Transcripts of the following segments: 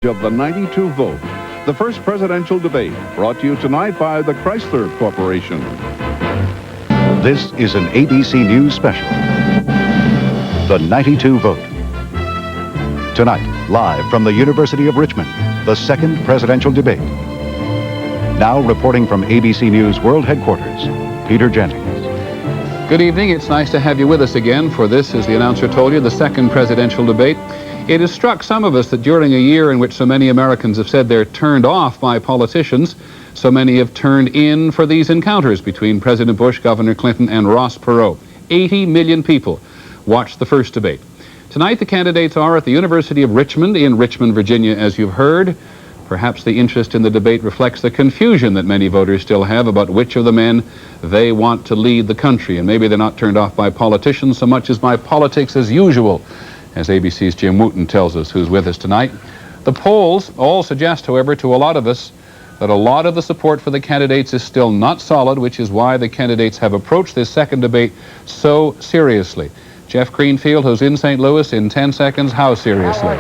Of the 92 vote, the first presidential debate, brought to you tonight by the Chrysler Corporation. This is an ABC News special. The 92 vote. Tonight, live from the University of Richmond, the second presidential debate. Now reporting from ABC News World Headquarters, Peter Jennings. Good evening. It's nice to have you with us again for this, as the announcer told you, the second presidential debate. It has struck some of us that during a year in which so many Americans have said they're turned off by politicians, so many have turned in for these encounters between President Bush, Governor Clinton, and Ross Perot. 80 million people watched the first debate. Tonight, the candidates are at the University of Richmond in Richmond, Virginia, as you've heard. Perhaps the interest in the debate reflects the confusion that many voters still have about which of the men they want to lead the country. And maybe they're not turned off by politicians so much as by politics as usual, as ABC's Jim Wooten tells us, who's with us tonight. The polls all suggest, however, to a lot of us that a lot of the support for the candidates is still not solid, which is why the candidates have approached this second debate so seriously. Jeff Greenfield, who's in St. Louis, in 10 seconds, how seriously?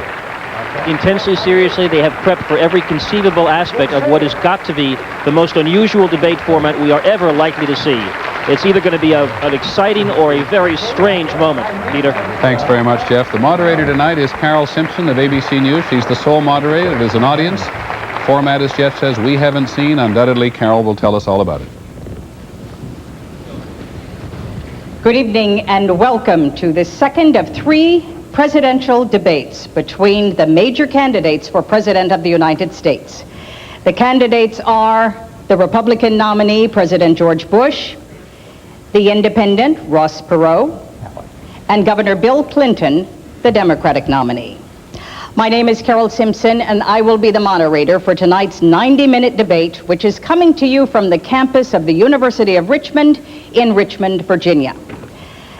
Intensely seriously. They have prepped for every conceivable aspect of what has got to be the most unusual debate format we are ever likely to see. It's either going to be an exciting or a very strange moment. Peter. Thanks very much, Jeff. The moderator tonight is Carol Simpson of ABC News. She's the sole moderator. It is an audience. Format, as Jeff says, we haven't seen. Undoubtedly, Carol will tell us all about it. Good evening and welcome to the second of three presidential debates between the major candidates for President of the United States. The candidates are the Republican nominee, President George Bush, the independent, Ross Perot, and Governor Bill Clinton, the Democratic nominee. My name is Carol Simpson, and I will be the moderator for tonight's 90-minute debate, which is coming to you from the campus of the University of Richmond in Richmond, Virginia.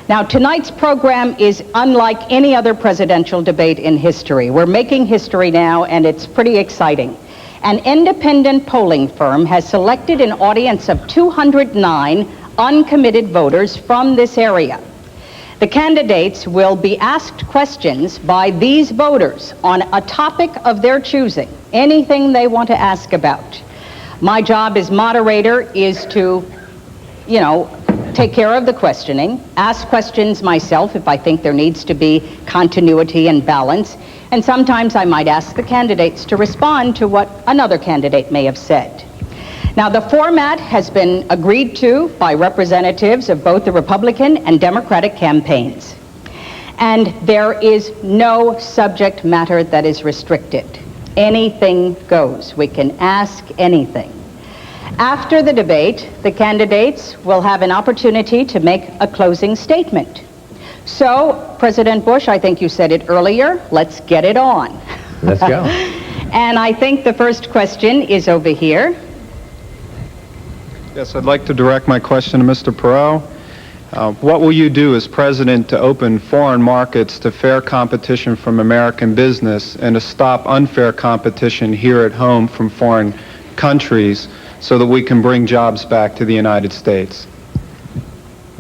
Now, tonight's program is unlike any other presidential debate in history. We're making history now, and it's pretty exciting. An independent polling firm has selected an audience of 209 uncommitted voters from this area. The candidates will be asked questions by these voters on a topic of their choosing, anything they want to ask about. My job as moderator is to, take care of the questioning, ask questions myself if I think there needs to be continuity and balance, and sometimes I might ask the candidates to respond to what another candidate may have said. Now, the format has been agreed to by representatives of both the Republican and Democratic campaigns. And there is no subject matter that is restricted. Anything goes. We can ask anything. After the debate, the candidates will have an opportunity to make a closing statement. So, President Bush, I think you said it earlier, let's get it on. Let's go. And I think the first question is over here. Yes, I'd like to direct my question to Mr. Perot. What will you do as president to open foreign markets to fair competition from American business and to stop unfair competition here at home from foreign countries so that we can bring jobs back to the United States?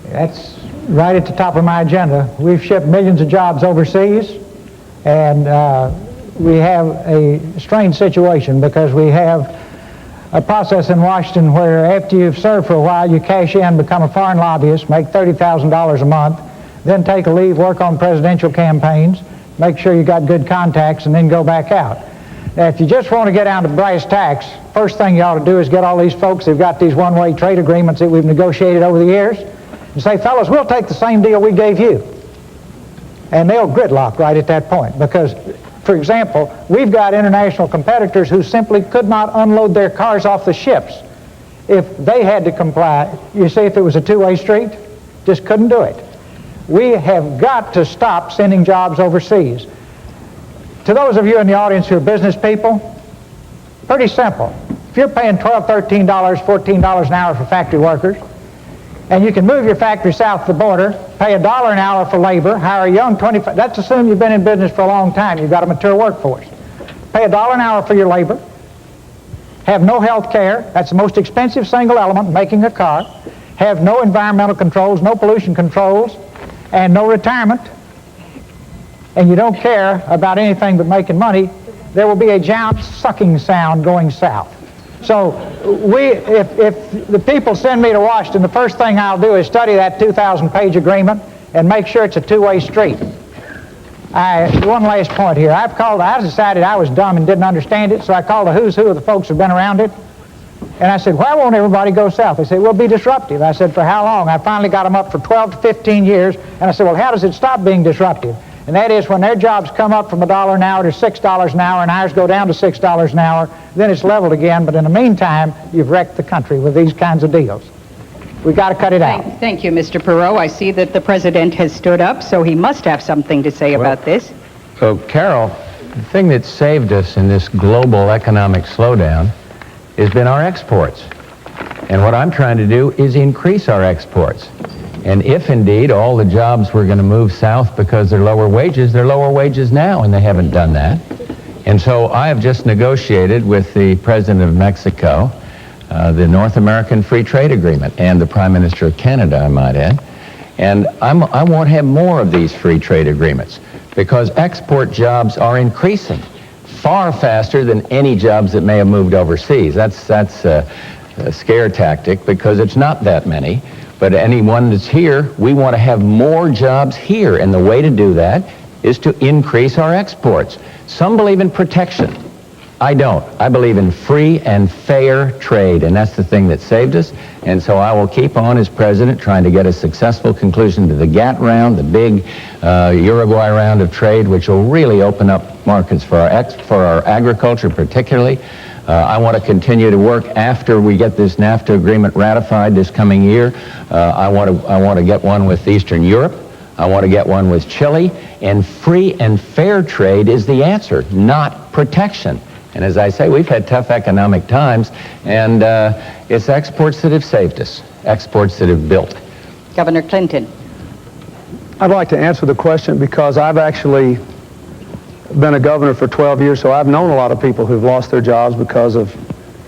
That's right at the top of my agenda. We've shipped millions of jobs overseas, and we have a strange situation because we have a process in Washington where after you've served for a while, you cash in, become a foreign lobbyist, make $30,000 a month, then take a leave, work on presidential campaigns, make sure you got good contacts, and then go back out. Now, if you just want to get down to brass tacks, first thing you ought to do is get all these folks who've got these one-way trade agreements that we've negotiated over the years and say, fellas, we'll take the same deal we gave you. And they'll gridlock right at that point because, for example, we've got international competitors who simply could not unload their cars off the ships if they had to comply. You see, if it was a two-way street, just couldn't do it. We have got to stop sending jobs overseas. To those of you in the audience who are business people, pretty simple. If you're paying $12, $13, $14 an hour for factory workers, and you can move your factory south of the border, pay $1 an hour for labor, hire a young 25, that's assuming you've been in business for a long time, you've got a mature workforce. Pay $1 an hour for your labor, have no health care, that's the most expensive single element in making a car, have no environmental controls, no pollution controls, and no retirement, and you don't care about anything but making money, there will be a giant sucking sound going south. So if the people send me to Washington, the first thing I'll do is study that 2,000-page agreement and make sure it's a two-way street. One last point here. I decided I was dumb and didn't understand it, so I called the who's who of the folks who've been around it. And I said, why won't everybody go south? They said, we'll be disruptive. I said, for how long? I finally got them up for 12 to 15 years. And I said, well, how does it stop being disruptive? And that is when their jobs come up from $1 an hour to $6 an hour and ours go down to $6 an hour, then it's leveled again. But in the meantime, you've wrecked the country with these kinds of deals. We've got to cut it out. Thank you, Mr. Perot. I see that the president has stood up, so he must have something to say about this. So, Carol, the thing that saved us in this global economic slowdown has been our exports. And what I'm trying to do is increase our exports. And if indeed all the jobs were going to move south because they're lower wages now, and they haven't done that. And so I have just negotiated with the President of Mexico the North American Free Trade Agreement, and the Prime Minister of Canada, I might add. And I want to have more of these free trade agreements because export jobs are increasing far faster than any jobs that may have moved overseas. That's a scare tactic because it's not that many. But anyone that's here, we want to have more jobs here. And the way to do that is to increase our exports. Some believe in protection. I don't. I believe in free and fair trade, and that's the thing that saved us. And so I will keep on as president trying to get a successful conclusion to the GATT round, the big Uruguay round of trade, which will really open up markets for our agriculture particularly. I want to continue to work after we get this NAFTA agreement ratified this coming year. I want to get one with Eastern Europe. I want to get one with Chile. And free and fair trade is the answer, not protection. And as I say, we've had tough economic times, and it's exports that have saved us, exports that have built. Governor Clinton. I'd like to answer the question because I've actually been a governor for 12 years, so I've known a lot of people who've lost their jobs because of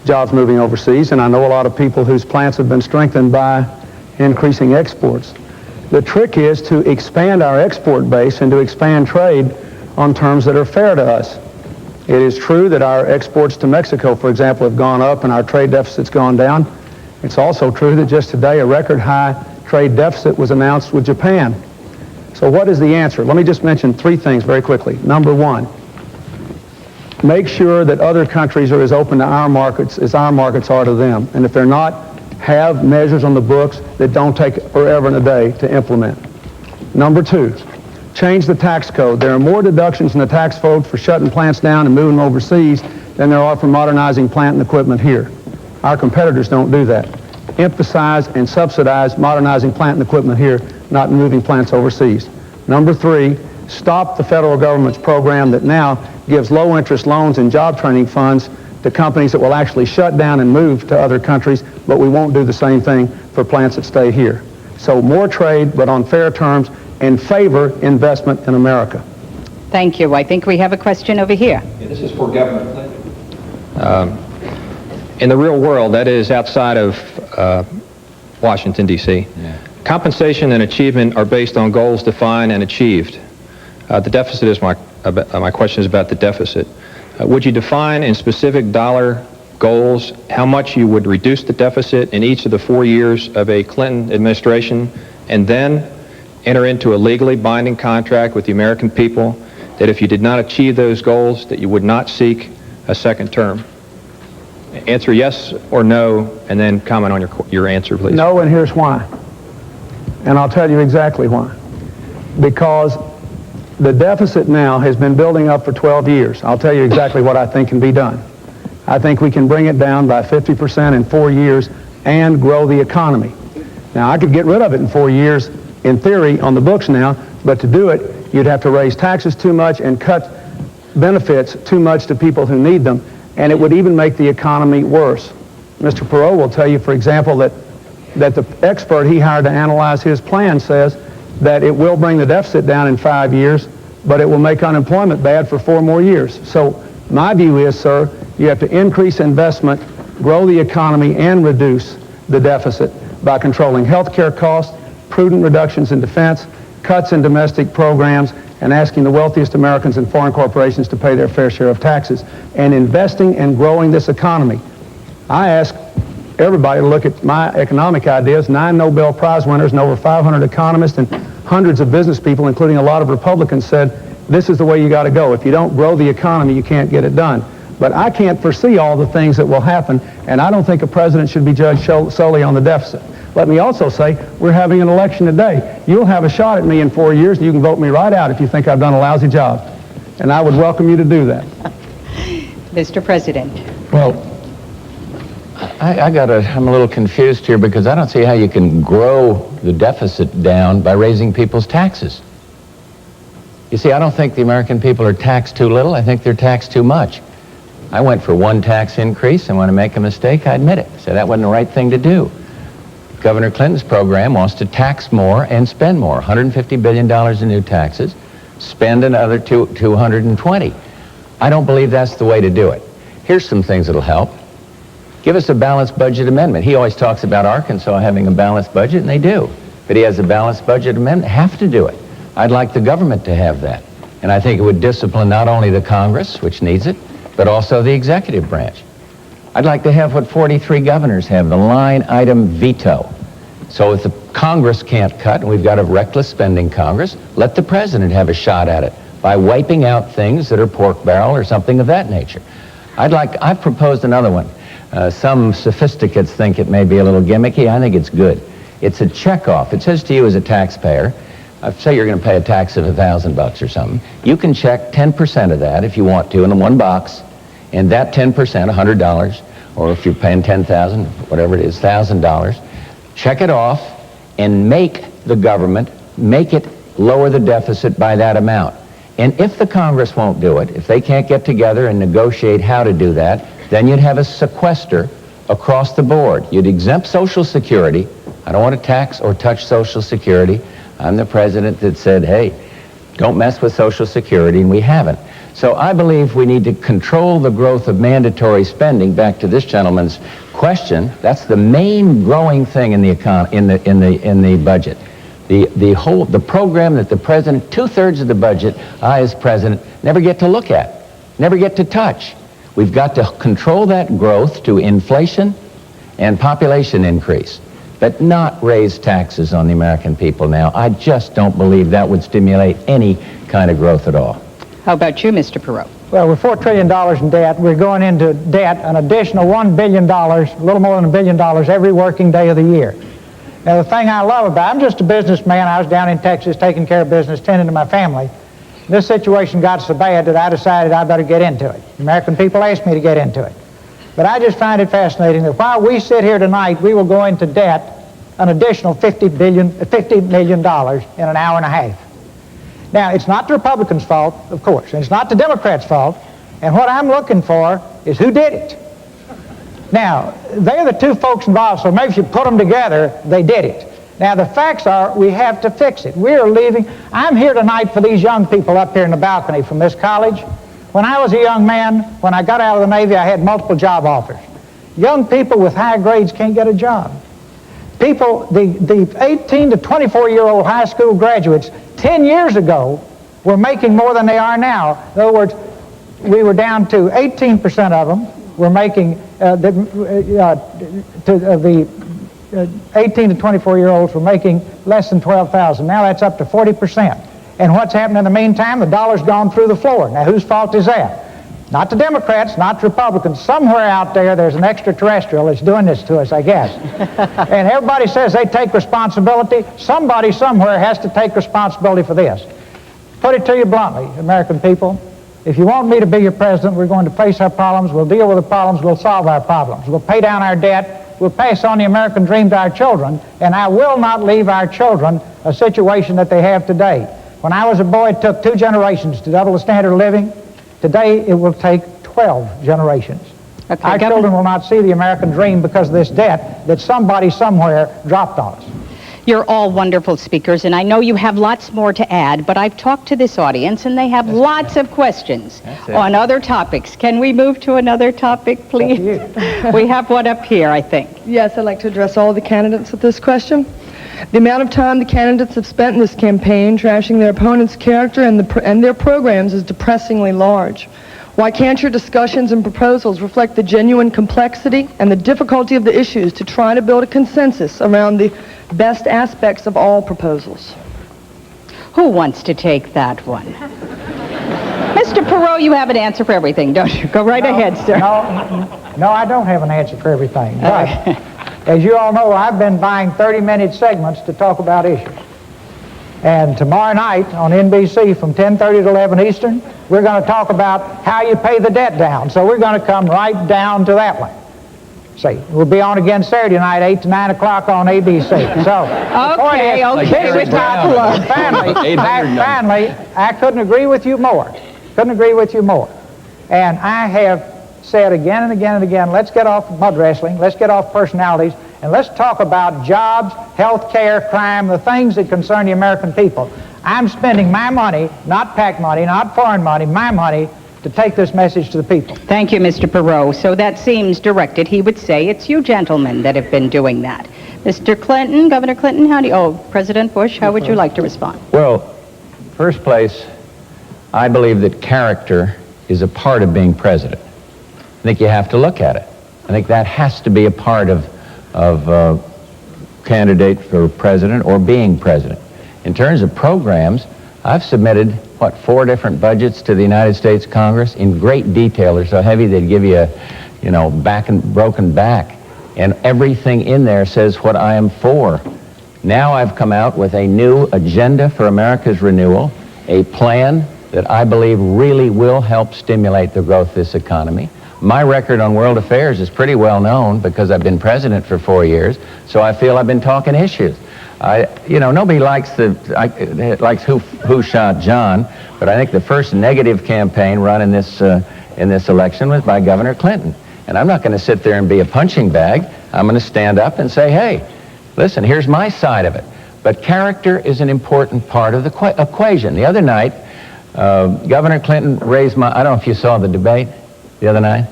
jobs moving overseas, and I know a lot of people whose plants have been strengthened by increasing exports. The trick is to expand our export base and to expand trade on terms that are fair to us. It is true that our exports to Mexico, for example, have gone up and our trade deficit's gone down. It's also true that just today a record high trade deficit was announced with Japan. So what is the answer? Let me just mention three things very quickly. Number one, make sure that other countries are as open to our markets as our markets are to them. And if they're not, have measures on the books that don't take forever and a day to implement. Number two, change the tax code. There are more deductions in the tax code for shutting plants down and moving them overseas than there are for modernizing plant and equipment here. Our competitors don't do that. Emphasize and subsidize modernizing plant and equipment here, not moving plants overseas. Number three, stop the federal government's program that now gives low-interest loans and job training funds to companies that will actually shut down and move to other countries, but we won't do the same thing for plants that stay here. So more trade, but on fair terms, and favor investment in America. Thank you. I think we have a question over here. Yeah, this is for Governor Clinton. In the real world, that is outside of Washington, D.C., compensation and achievement are based on goals defined and achieved. The deficit is my question is about the deficit. Would you define in specific dollar goals how much you would reduce the deficit in each of the 4 years of a Clinton administration, and then enter into a legally binding contract with the American people that if you did not achieve those goals, that you would not seek a second term? Answer yes or no, and then comment on your answer, please. No, and here's why. And I'll tell you exactly why. Because the deficit now has been building up for 12 years. I'll tell you exactly what I think can be done. I think we can bring it down by 50% in 4 years and grow the economy. Now, I could get rid of it in 4 years, in theory, on the books now, but to do it, you'd have to raise taxes too much and cut benefits too much to people who need them, and it would even make the economy worse. Mr. Perot will tell you, for example, that the expert he hired to analyze his plan says that it will bring the deficit down in 5 years, but it will make unemployment bad for 4 more years. So my view is, sir, you have to increase investment, grow the economy, and reduce the deficit by controlling health care costs, prudent reductions in defense, cuts in domestic programs, and asking the wealthiest Americans and foreign corporations to pay their fair share of taxes and investing and growing this economy. I ask everybody to look at my economic ideas. 9 Nobel Prize winners and over 500 economists and hundreds of business people, including a lot of Republicans, said this is the way you got to go. If you don't grow the economy, you can't get it done. But I can't foresee all the things that will happen, and I don't think a president should be judged solely on the deficit. Let me also say, we're having an election today. You'll have a shot at me in 4 years, and you can vote me right out if you think I've done a lousy job. And I would welcome you to do that. Mr. President. Well, I'm a little confused here because I don't see how you can grow the deficit down by raising people's taxes. You see, I don't think the American people are taxed too little. I think they're taxed too much. I went for one tax increase, and when I make a mistake, I admit it. So that wasn't the right thing to do. Governor Clinton's program wants to tax more and spend more. $150 billion in new taxes, spend another 220. I don't believe that's the way to do it. Here's some things that'll help. Give us a balanced budget amendment. He always talks about Arkansas having a balanced budget, and they do. But he has a balanced budget amendment, have to do it. I'd like the government to have that. And I think it would discipline not only the Congress, which needs it, but also the executive branch. I'd like to have what 43 governors have, the line item veto. So if the Congress can't cut, and we've got a reckless spending Congress, let the president have a shot at it by wiping out things that are pork barrel or something of that nature. I've proposed another one. Some sophisticates think it may be a little gimmicky. I think it's good. It's a checkoff. It says to you as a taxpayer, say you're going to pay a tax of $1,000 or something. You can check 10% of that if you want to in one box, and that 10%, $100, or if you're paying $10,000, whatever it is, $1,000, check it off and make the government, make it lower the deficit by that amount. And if the Congress won't do it, if they can't get together and negotiate how to do that, then you'd have a sequester across the board. You'd exempt Social Security. I don't want to tax or touch Social Security. I'm the president that said, hey, don't mess with Social Security, and we haven't. So I believe we need to control the growth of mandatory spending. Back to this gentleman's question, that's the main growing thing in the budget. The program that the president, 2/3 of the budget, I as president, never get to look at, never get to touch. We've got to control that growth to inflation and population increase, but not raise taxes on the American people now. I just don't believe that would stimulate any kind of growth at all. How about you, Mr. Perot? Well, we're $4 trillion in debt. We're going into debt an additional $1 billion, a little more than $1 billion every working day of the year. Now, the thing I love about, I'm just a businessman. I was down in Texas taking care of business, tending to my family. This situation got so bad that I decided I better get into it. The American people asked me to get into it. But I just find it fascinating that while we sit here tonight, we will go into debt an additional $50 million in an hour and a half. Now, it's not the Republicans' fault, of course, and it's not the Democrats' fault, and what I'm looking for is who did it. Now, they're the two folks involved, so maybe if you put them together, they did it. Now, the facts are we have to fix it. We are leaving. I'm here tonight for these young people up here in the balcony from this college. When I was a young man, when I got out of the Navy, I had multiple job offers. Young people with high grades can't get a job. People, the 18 to 24-year-old high school graduates 10 years ago were making more than they are now. In other words, we were down to 18% of them were making, the 18 to 24-year-olds were making less than $12,000. Now that's up to 40%. And what's happened in the meantime? The dollar's gone through the floor. Now whose fault is that? Not the Democrats, not the Republicans. Somewhere out there, there's an extraterrestrial that's doing this to us, I guess. And everybody says they take responsibility. Somebody somewhere has to take responsibility for this. Put it to you bluntly, American people. If you want me to be your president, we're going to face our problems. We'll deal with the problems. We'll solve our problems. We'll pay down our debt. We'll pass on the American dream to our children. And I will not leave our children a situation that they have today. When I was a boy, it took 2 generations to double the standard of living. Today, it will take 12 generations. Okay, our children will not see the American dream because of this debt that somebody somewhere dropped on us. You're all wonderful speakers, and I know you have lots more to add, but I've talked to this audience, and they have lots of questions on other topics. Can we move to another topic, please? We have one up here, I think. Yes, I'd like to address all the candidates with this question. The amount of time the candidates have spent in this campaign trashing their opponent's character and their programs is depressingly large. Why can't your discussions and proposals reflect the genuine complexity and the difficulty of the issues to try to build a consensus around the best aspects of all proposals? Who wants to take that one? Mr. Perot, you have an answer for everything, don't you? Go right ahead, sir. No, I don't have an answer for everything. But as you all know, I've been buying 30-minute segments to talk about issues. And tomorrow night on NBC from 10:30 to 11 Eastern, we're going to talk about how you pay the debt down. So we're going to come right down to that one. See, we'll be on again Saturday night, 8 to 9 o'clock on ABC. So, okay, with my finally, I couldn't agree with you more. And I have said again and again and again, let's get off mud wrestling, let's get off personalities, and let's talk about jobs, health care, crime, the things that concern the American people. I'm spending my money, not PAC money, not foreign money, my money, to take this message to the people. Thank you, Mr. Perot. So that seems directed. He would say it's you gentlemen that have been doing that. Mr. Clinton, Governor Clinton, President Bush, how would you like to respond? Well, first place, I believe that character is a part of being president. I think you have to look at it. I think that has to be a part of candidate for president or being president. In terms of programs, I've submitted, 4 different budgets to the United States Congress in great detail. They're so heavy they'd give you a, broken back. And everything in there says what I am for. Now I've come out with a new agenda for America's renewal, a plan that I believe really will help stimulate the growth of this economy. My record on world affairs is pretty well known because I've been president for 4 years, so I feel I've been talking issues. Nobody likes who shot John, but I think the first negative campaign run in this election was by Governor Clinton. And I'm not going to sit there and be a punching bag. I'm going to stand up and say, hey, listen, here's my side of it. But character is an important part of the equation. The other night, Governor Clinton raised I don't know if you saw the debate the other night.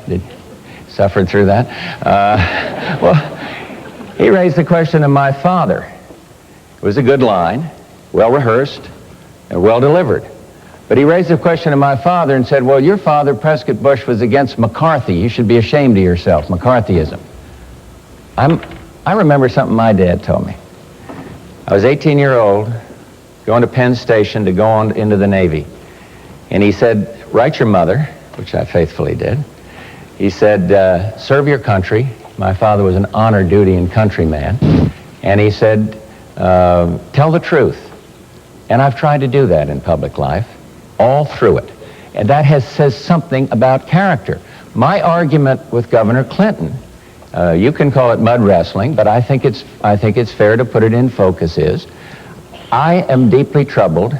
Suffered through that. He raised the question of my father. It was a good line, well rehearsed, and well delivered. But he raised the question of my father and said, well, your father, Prescott Bush, was against McCarthy. You should be ashamed of yourself, McCarthyism. I remember something my dad told me. I was 18-year-old, going to Penn Station to go on into the Navy. And he said, write your mother, which I faithfully did. He said, serve your country. My father was an honor, duty, and country man. And he said, tell the truth. And I've tried to do that in public life, all through it. And that says something about character. My argument with Governor Clinton, you can call it mud wrestling, but I think it's fair to put it in focus, is I am deeply troubled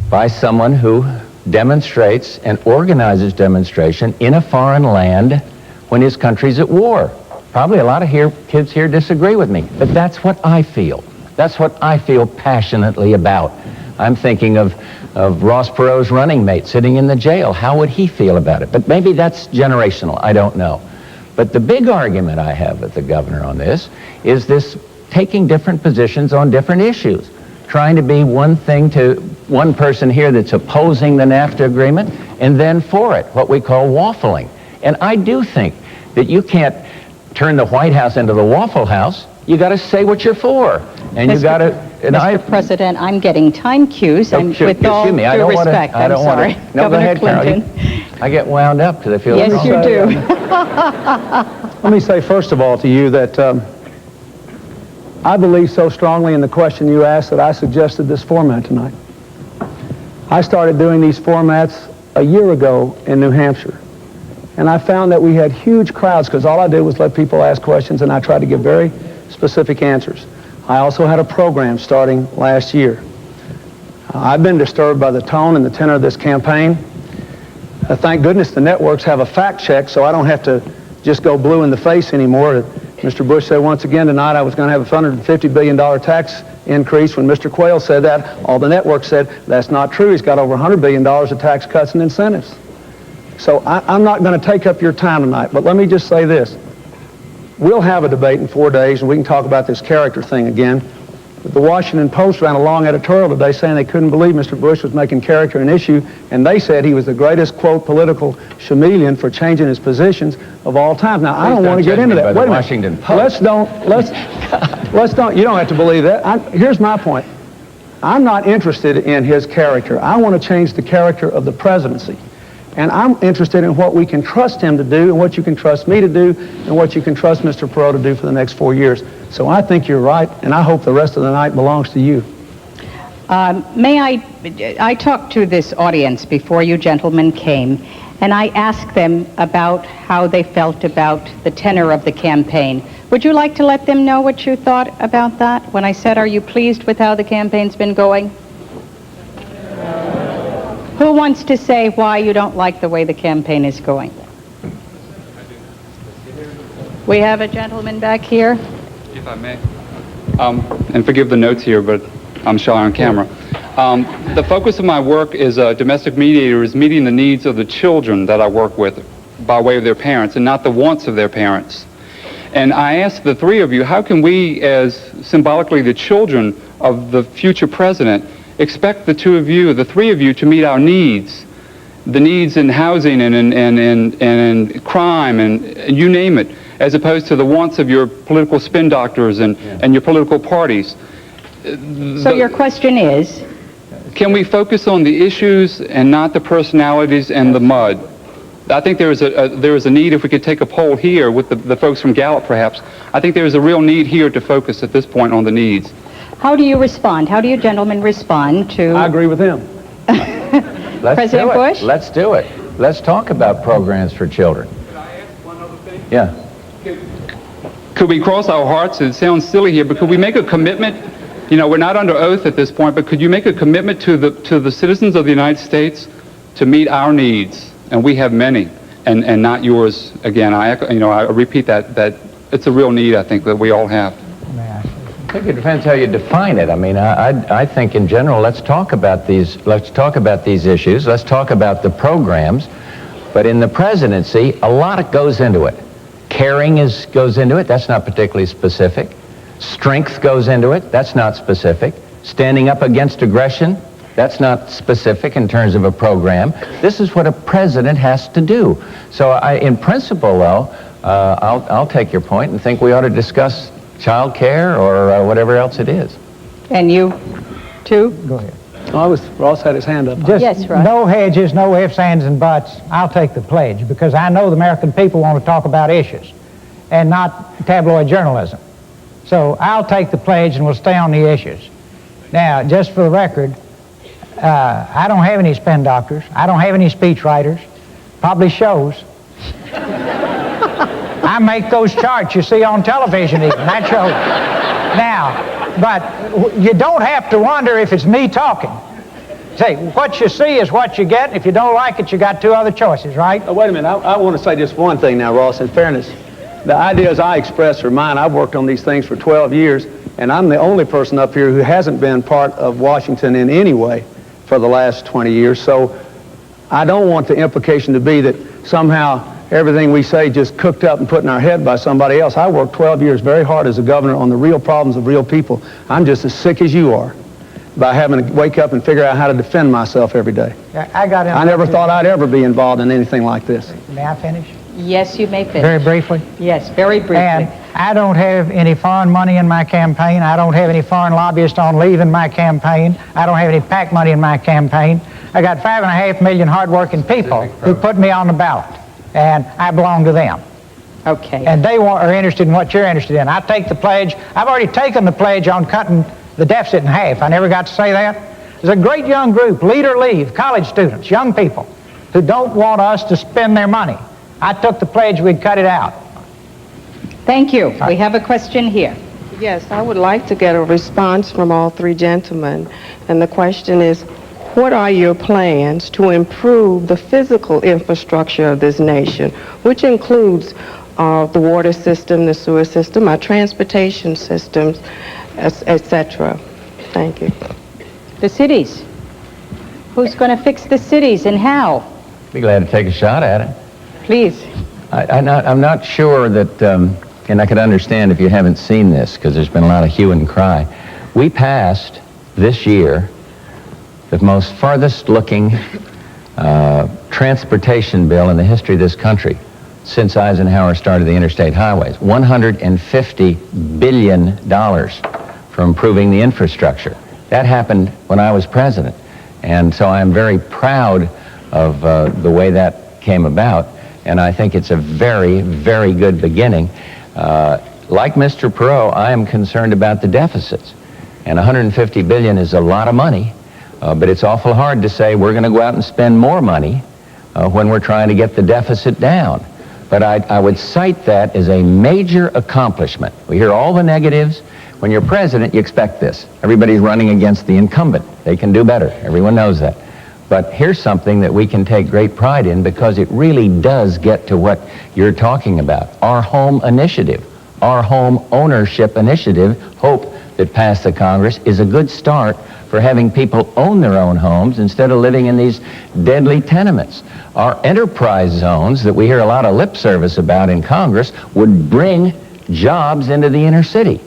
by someone who demonstrates and organizes demonstration in a foreign land when his country's at war. Probably a lot of kids here disagree with me, but that's what I feel. That's what I feel passionately about. I'm thinking of Ross Perot's running mate sitting in the jail. How would he feel about it? But maybe that's generational. I don't know. But the big argument I have with the governor on this is this taking different positions on different issues, trying to be one thing to one person here that's opposing the NAFTA agreement and then for it, what we call waffling. And I do think that you can't turn the White House into the Waffle House. You got to say what you're for. And you got to... Mr. President, I'm getting time cues. With all due respect, I'm sorry. No, go ahead, Clinton. Carol. I get wound up because I feel... Yes, you do. Let me say, first of all, to you that I believe so strongly in the question you asked that I suggested this format tonight. I started doing these formats a year ago in New Hampshire. And I found that we had huge crowds because all I did was let people ask questions and I tried to give very specific answers. I also had a program starting last year. I've been disturbed by the tone and the tenor of this campaign. Thank goodness the networks have a fact check so I don't have to just go blue in the face anymore Mr. Bush said once again tonight I was going to have a $150 billion tax increase. When Mr. Quayle said that, all the networks said that's not true. He's got over $100 billion of tax cuts and incentives. So I'm not going to take up your time tonight, but let me just say this. We'll have a debate in 4 days, and we can talk about this character thing again. But the Washington Post ran a long editorial today saying they couldn't believe Mr. Bush was making character an issue, and they said he was the greatest, quote, political chameleon for changing his positions of all time. Now, I don't want to get into that. Wait a minute. Let's don't, you don't have to believe that. Here's my point. I'm not interested in his character. I want to change the character of the presidency. And I'm interested in what we can trust him to do and what you can trust me to do and what you can trust Mr. Perot to do for the next 4 years. So I think you're right, and I hope the rest of the night belongs to you. I talked to this audience before you gentlemen came, and I asked them about how they felt about the tenor of the campaign. Would you like to let them know what you thought about that? When I said, are you pleased with how the campaign's been going? Who wants to say why you don't like the way the campaign is going? We have a gentleman back here. If I may. And forgive the notes here, but I'm shy on camera. The focus of my work as a domestic mediator is meeting the needs of the children that I work with by way of their parents and not the wants of their parents. And I ask the three of you, how can we, as symbolically the children of the future president, expect the two of you, the three of you, to meet our needs, the needs in housing and in crime and you name it, as opposed to the wants of your political spin doctors and your political parties. So your question is? Can we focus on the issues and not the personalities and the mud? I think there is a need, if we could take a poll here with the folks from Gallup perhaps, I think there is a real need here to focus at this point on the needs. How do you respond? How do you gentlemen respond to... I agree with him. President Bush? Let's do it. Let's talk about programs for children. Could I ask one other thing? Yeah. Could we cross our hearts? It sounds silly here, but could we make a commitment? You know, we're not under oath at this point, but could you make a commitment to the citizens of the United States to meet our needs? And we have many, and not yours. Again, I repeat that it's a real need, I think, that we all have. I think it depends how you define it. I mean, I think in general, let's talk about these issues. Let's talk about the programs. But in the presidency, a lot goes into it. Caring goes into it. That's not particularly specific. Strength goes into it. That's not specific. Standing up against aggression. That's not specific in terms of a program. This is what a president has to do. So in principle, though, I'll take your point and think we ought to discuss child care or whatever else it is. And you, too? Go ahead. Ross had his hand up. Just yes, right. No hedges, no ifs, ands, and buts. I'll take the pledge because I know the American people want to talk about issues and not tabloid journalism. So I'll take the pledge and we'll stay on the issues. Now, just for the record, I don't have any spin doctors. I don't have any speech writers. Probably shows. I make those charts you see on television even. That shows. Now, but you don't have to wonder if it's me talking. Say, what you see is what you get. If you don't like it, you got two other choices, right? Wait a minute. I want to say just one thing now, Ross, in fairness. The ideas I express are mine. I've worked on these things for 12 years, and I'm the only person up here who hasn't been part of Washington in any way for the last 20 years. So I don't want the implication to be that somehow everything we say just cooked up and put in our head by somebody else. I worked 12 years very hard as a governor on the real problems of real people. I'm just as sick as you are by having to wake up and figure out how to defend myself every day. Yeah, I never thought I'd ever be involved in anything like this. May I finish? Yes, you may finish. Very briefly? Yes, very briefly. And I don't have any foreign money in my campaign. I don't have any foreign lobbyists on leave in my campaign. I don't have any PAC money in my campaign. I got 5.5 million hardworking people who put me on the ballot, and I belong to them. Okay. And they are interested in what you're interested in. I take the pledge. I've already taken the pledge on cutting the deficit in half. I never got to say that. There's a great young group, Lead or Leave, college students, young people, who don't want us to spend their money. I took the pledge we'd cut it out. Thank you. We have a question here. Yes, I would like to get a response from all three gentlemen. And the question is, what are your plans to improve the physical infrastructure of this nation, which includes the water system, the sewer system, our transportation systems, etc. Thank you. The cities. Who's going to fix the cities and how? Be glad to take a shot at it. Please. I'm not sure that, and I could understand if you haven't seen this, because there's been a lot of hue and cry. We passed this year the most farthest looking transportation bill in the history of this country since Eisenhower started the interstate highways. $150 billion for improving the infrastructure. That happened when I was president. And so I'm very proud of the way that came about. And I think it's a very, very good beginning. Like Mr. Perot, I am concerned about the deficits. And $150 billion is a lot of money, but it's awful hard to say we're going to go out and spend more money when we're trying to get the deficit down. But I would cite that as a major accomplishment. We hear all the negatives. When you're president, you expect this. Everybody's running against the incumbent. They can do better. Everyone knows that. But here's something that we can take great pride in because it really does get to what you're talking about. Our home initiative, our home ownership initiative, hope that passed the Congress, is a good start for having people own their own homes instead of living in these deadly tenements. Our enterprise zones that we hear a lot of lip service about in Congress would bring jobs into the inner city.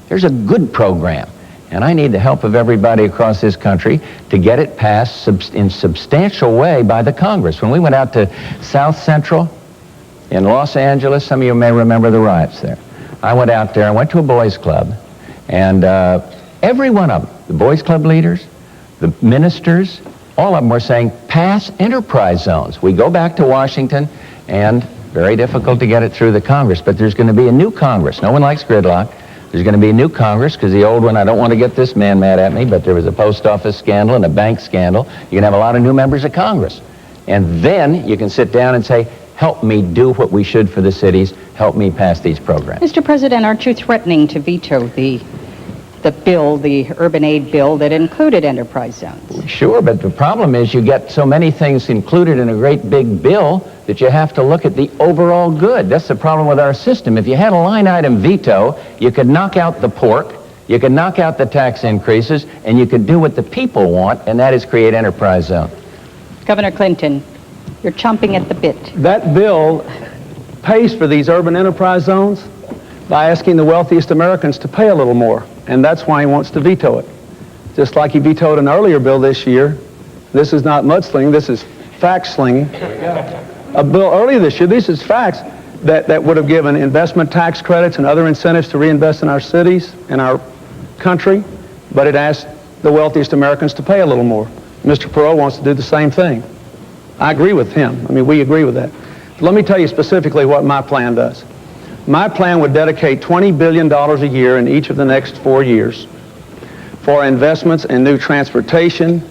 There's a good program. And I need the help of everybody across this country to get it passed in substantial way by the Congress. When we went out to South Central in Los Angeles, some of you may remember the riots there. I went out there, I went to a boys club, and every one of them, the boys club leaders, the ministers, all of them were saying, pass enterprise zones. We go back to Washington, and very difficult to get it through the Congress, but there's going to be a new Congress. No one likes gridlock. There's going to be a new Congress because the old one, I don't want to get this man mad at me, but there was a post office scandal and a bank scandal. You can have a lot of new members of Congress. And then you can sit down and say, help me do what we should for the cities. Help me pass these programs. Mr. President, aren't you threatening to veto the bill, the urban aid bill that included enterprise zones? Sure, but the problem is you get so many things included in a great big bill that you have to look at the overall good. That's the problem with our system. If you had a line item veto, you could knock out the pork, you could knock out the tax increases, and you could do what the people want, and that is create enterprise zone. Governor Clinton, you're chomping at the bit. That bill pays for these urban enterprise zones by asking the wealthiest Americans to pay a little more, and that's why he wants to veto it. Just like he vetoed an earlier bill this year. This is not mudslinging, this is fact slinging. A bill earlier this year, this is facts, that would have given investment tax credits and other incentives to reinvest in our cities, in our country, but it asked the wealthiest Americans to pay a little more. Mr. Perot wants to do the same thing. I agree with him. I mean, we agree with that. But let me tell you specifically what my plan does. My plan would dedicate $20 billion a year in each of the next 4 years for investments in new transportation,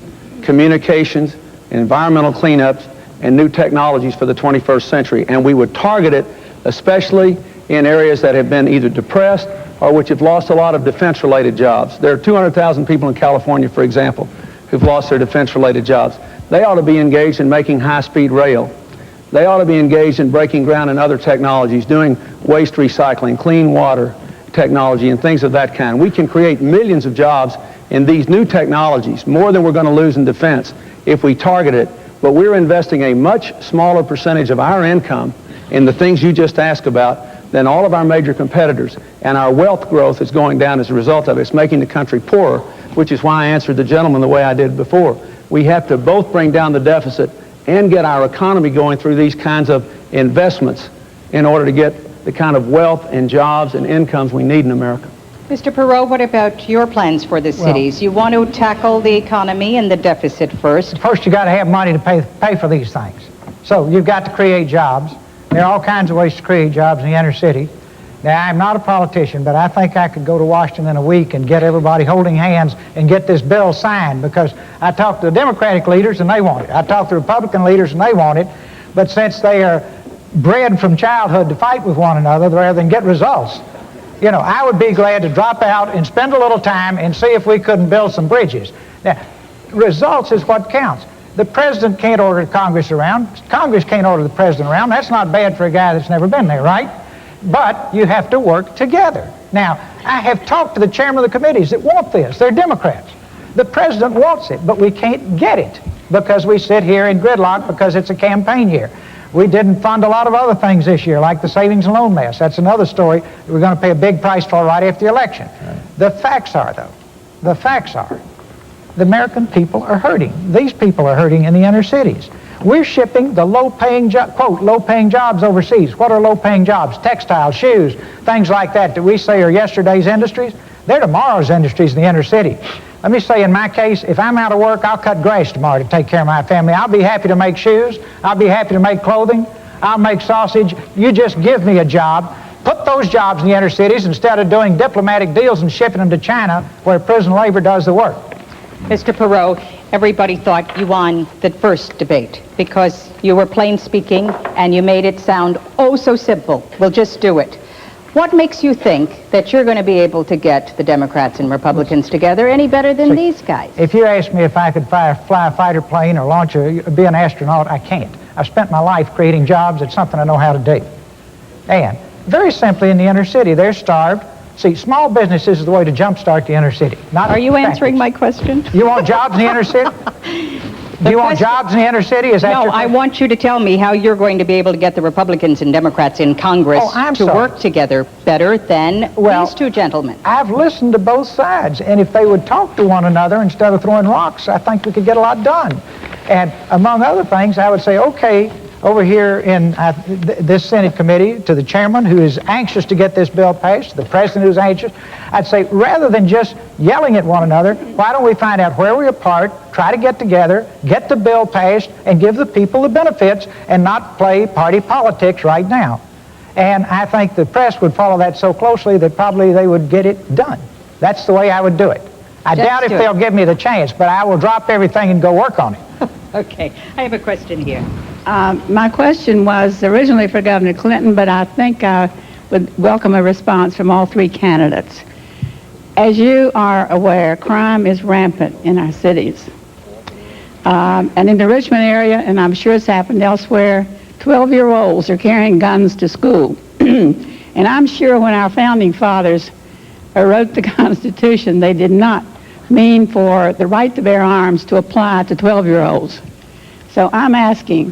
communications, environmental cleanups, and new technologies for the 21st century. And we would target it especially in areas that have been either depressed or which have lost a lot of defense-related jobs. There are 200,000 people in California, for example, who've lost their defense-related jobs. They ought to be engaged in making high-speed rail. They ought to be engaged in breaking ground in other technologies, doing waste recycling, clean water technology, and things of that kind. We can create millions of jobs in these new technologies, more than we're going to lose in defense if we target it. But we're investing a much smaller percentage of our income in the things you just asked about than all of our major competitors. And our wealth growth is going down as a result of it. It's making the country poorer, which is why I answered the gentleman the way I did before. We have to both bring down the deficit and get our economy going through these kinds of investments in order to get the kind of wealth and jobs and incomes we need in America. Mr. Perot, what about your plans for the cities? You want to tackle the economy and the deficit first. First, you got to have money to pay for these things. So you've got to create jobs. There are all kinds of ways to create jobs in the inner city. Now, I'm not a politician, but I think I could go to Washington in a week and get everybody holding hands and get this bill signed, because I talked to the Democratic leaders and they want it. I talked to Republican leaders and they want it. But since they are bred from childhood to fight with one another rather than get results, you know, I would be glad to drop out and spend a little time and see if we couldn't build some bridges. Now, results is what counts. The president can't order Congress around. Congress can't order the president around. That's not bad for a guy that's never been there, right? But you have to work together. Now, I have talked to the chairman of the committees that want this. They're Democrats. The president wants it, but we can't get it because we sit here in gridlock because it's a campaign year. We didn't fund a lot of other things this year, like the savings and loan mess. That's another story we're going to pay a big price for right after the election. The facts are, though, the facts are, the American people are hurting. These people are hurting in the inner cities. We're shipping the low-paying, quote, low-paying jobs overseas. What are low-paying jobs? Textiles, shoes, things like that we say are yesterday's industries. They're tomorrow's industries in the inner city. Let me say, in my case, if I'm out of work, I'll cut grass tomorrow to take care of my family. I'll be happy to make shoes. I'll be happy to make clothing. I'll make sausage. You just give me a job. Put those jobs in the inner cities instead of doing diplomatic deals and shipping them to China where prison labor does the work. Mr. Perot, everybody thought you won the first debate because you were plain speaking and you made it sound oh so simple. We'll just do it. What makes you think that you're going to be able to get the Democrats and Republicans together any better than these guys? If you ask me if I could fly a fighter plane or be an astronaut, I can't. I've spent my life creating jobs. It's something I know how to do. And very simply in the inner city, they're starved. See, small businesses is the way to jumpstart the inner city. Are you answering my question? You want jobs in the inner city? Do you want jobs in the inner city? Is that no, your I want you to tell me how you're going to be able to get the Republicans and Democrats in Congress to work together better than these two gentlemen. I've listened to both sides, and if they would talk to one another instead of throwing rocks, I think we could get a lot done. And among other things, I would say, okay, over here in this Senate committee, to the chairman who is anxious to get this bill passed, to the president who's anxious, I'd say rather than just yelling at one another, why don't we find out where we're apart, try to get together, get the bill passed, and give the people the benefits and not play party politics right now. And I think the press would follow that so closely that probably they would get it done. That's the way I would do it. I doubt if they'll give me the chance, but I will drop everything and go work on it. Okay, I have a question here. My question was originally for Governor Clinton, but I think I would welcome a response from all three candidates. As you are aware, crime is rampant in our cities. And in the Richmond area, and I'm sure it's happened elsewhere, 12-year-olds are carrying guns to school. And I'm sure when our founding fathers wrote the Constitution, they did not mean for the right to bear arms to apply to 12-year-olds. So I'm asking,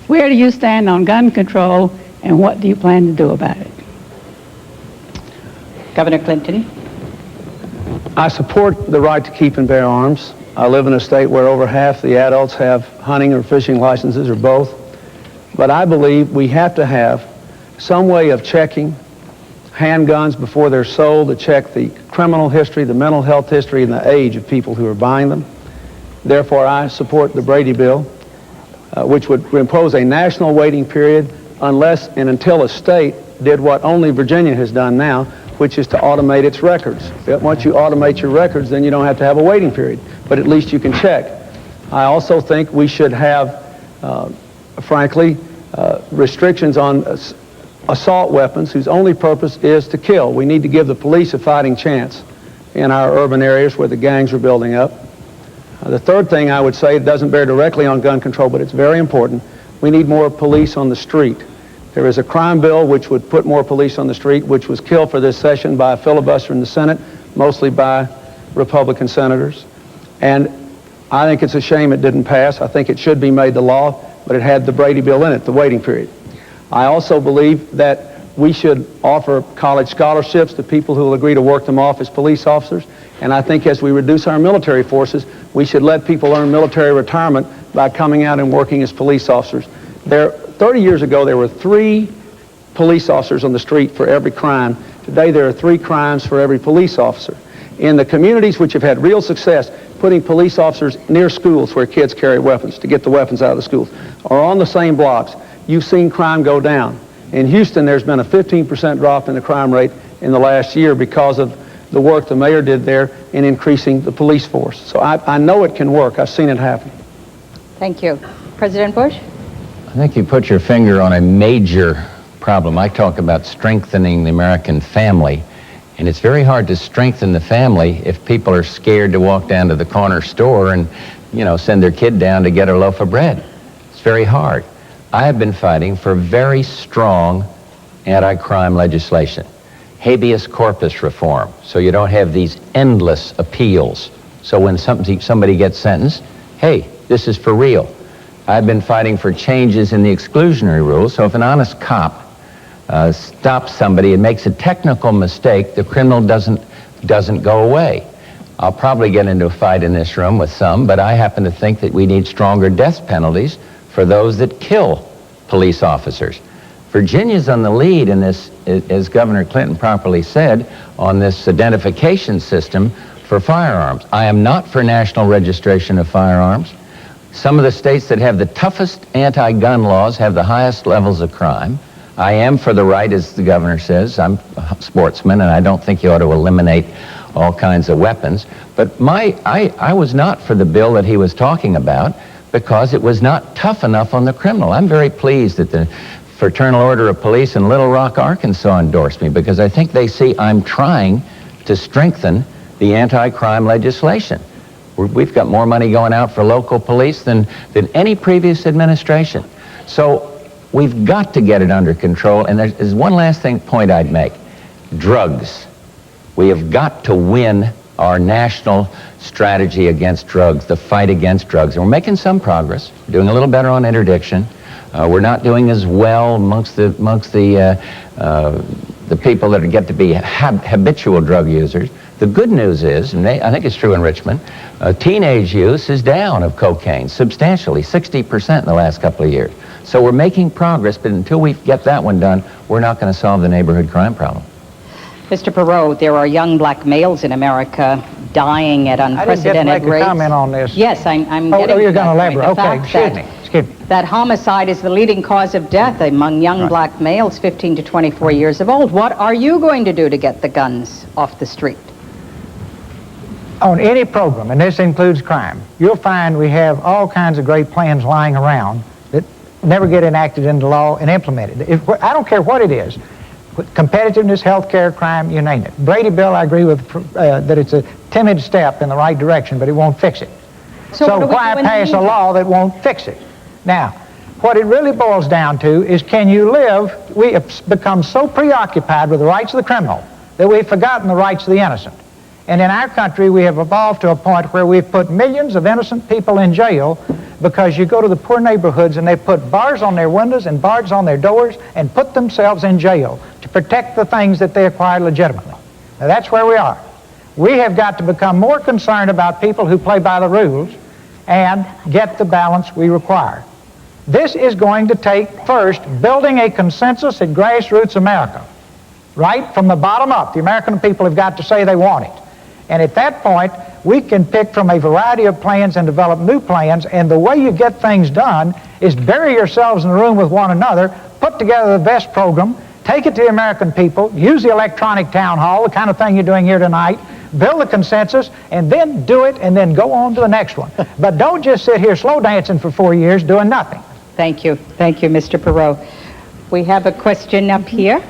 where do you stand on gun control, and what do you plan to do about it? Governor Clinton. I support the right to keep and bear arms. I live in a state where over half the adults have hunting or fishing licenses or both. But I believe we have to have some way of checking handguns before they're sold, to check the criminal history, the mental health history, and the age of people who are buying them. Therefore, I support the Brady bill, which would impose a national waiting period unless and until a state did what only Virginia has done now, which is to automate its records. Once you automate your records, then you don't have to have a waiting period, but at least you can check. I also think we should have, frankly, restrictions on assault weapons whose only purpose is to kill. We need to give the police a fighting chance in our urban areas where the gangs are building up. The third thing I would say, it doesn't bear directly on gun control, but it's very important. We need more police on the street. There is a crime bill which would put more police on the street, which was killed for this session by a filibuster in the Senate, mostly by Republican senators. And I think it's a shame it didn't pass. I think it should be made the law, but it had the Brady bill in it, the waiting period. I also believe that we should offer college scholarships to people who will agree to work them off as police officers. And I think as we reduce our military forces, we should let people earn military retirement by coming out and working as police officers. 30 years ago, there were 3 police officers on the street for every crime. Today, there are 3 crimes for every police officer. In the communities which have had real success, putting police officers near schools where kids carry weapons to get the weapons out of the schools, or on the same blocks, you've seen crime go down. In Houston, there's been a 15% drop in the crime rate in the last year because of the work the mayor did there in increasing the police force. So I know it can work. I've seen it happen. Thank you. President Bush? I think you put your finger on a major problem. I talk about strengthening the American family, and it's very hard to strengthen the family if people are scared to walk down to the corner store and, send their kid down to get a loaf of bread. It's very hard. I have been fighting for very strong anti-crime legislation. Habeas corpus reform, so you don't have these endless appeals. So when somebody gets sentenced, hey, this is for real. I've been fighting for changes in the exclusionary rules, so if an honest cop stops somebody and makes a technical mistake, the criminal doesn't go away. I'll probably get into a fight in this room with some, but I happen to think that we need stronger death penalties for those that kill police officers. Virginia's on the lead in this, as Governor Clinton properly said, on this identification system for firearms. I am not for national registration of firearms. Some of the states that have the toughest anti-gun laws have the highest levels of crime. I am for the right, as the governor says. I'm a sportsman, and I don't think you ought to eliminate all kinds of weapons. But I was not for the bill that he was talking about because it was not tough enough on the criminal. I'm very pleased that the Fraternal Order of Police in Little Rock, Arkansas endorsed me because I think they see I'm trying to strengthen the anti-crime legislation. We've got more money going out for local police than any previous administration. So we've got to get it under control. And there's one last point I'd make. Drugs. We have got to win our national strategy against drugs, the fight against drugs. And we're making some progress. We're doing a little better on interdiction. We're not doing as well amongst the people that get to be habitual drug users. The good news is, and I think it's true in Richmond, teenage use is down of cocaine substantially, 60% in the last couple of years. So we're making progress, but until we get that one done, we're not going to solve the neighborhood crime problem. Mr. Perot, there are young black males in America dying at unprecedented rates. I didn't get to make a comment on this. Yes, I'm getting to you're going to elaborate. Okay, excuse me. That homicide is the leading cause of death among young black males 15 to 24 years of old. What are you going to do to get the guns off the street? On any program, and this includes crime, you'll find we have all kinds of great plans lying around that never get enacted into law and implemented. I don't care what it is. Competitiveness, health care, crime, you name it. Brady bill, I agree with that it's a timid step in the right direction, but it won't fix it. So why pass a law that won't fix it? Now, what it really boils down to is, can you live? We have become so preoccupied with the rights of the criminal that we've forgotten the rights of the innocent. And in our country, we have evolved to a point where we've put millions of innocent people in jail because you go to the poor neighborhoods and they put bars on their windows and bars on their doors and put themselves in jail to protect the things that they acquired legitimately. Now, that's where we are. We have got to become more concerned about people who play by the rules and get the balance we require. This is going to take, first, building a consensus at grassroots America. Right from the bottom up, the American people have got to say they want it. And at that point, we can pick from a variety of plans and develop new plans, and the way you get things done is bury yourselves in the room with one another, put together the best program, take it to the American people, use the electronic town hall, the kind of thing you're doing here tonight, build a consensus, and then do it, and then go on to the next one. But don't just sit here slow dancing for 4 years doing nothing. Thank you. Thank you, Mr. Perot. We have a question up here.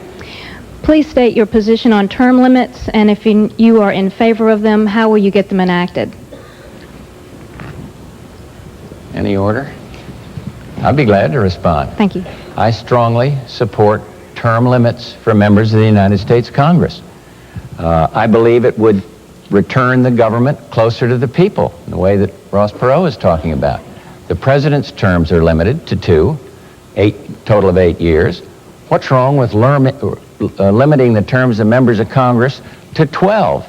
Please state your position on term limits, and if you are in favor of them, how will you get them enacted? Any order? I'd be glad to respond. Thank you. I strongly support term limits for members of the United States Congress. I believe it would return the government closer to the people, in the way that Ross Perot is talking about. The president's terms are limited to 2, total of 8 years. What's wrong with limiting the terms of members of Congress to 12?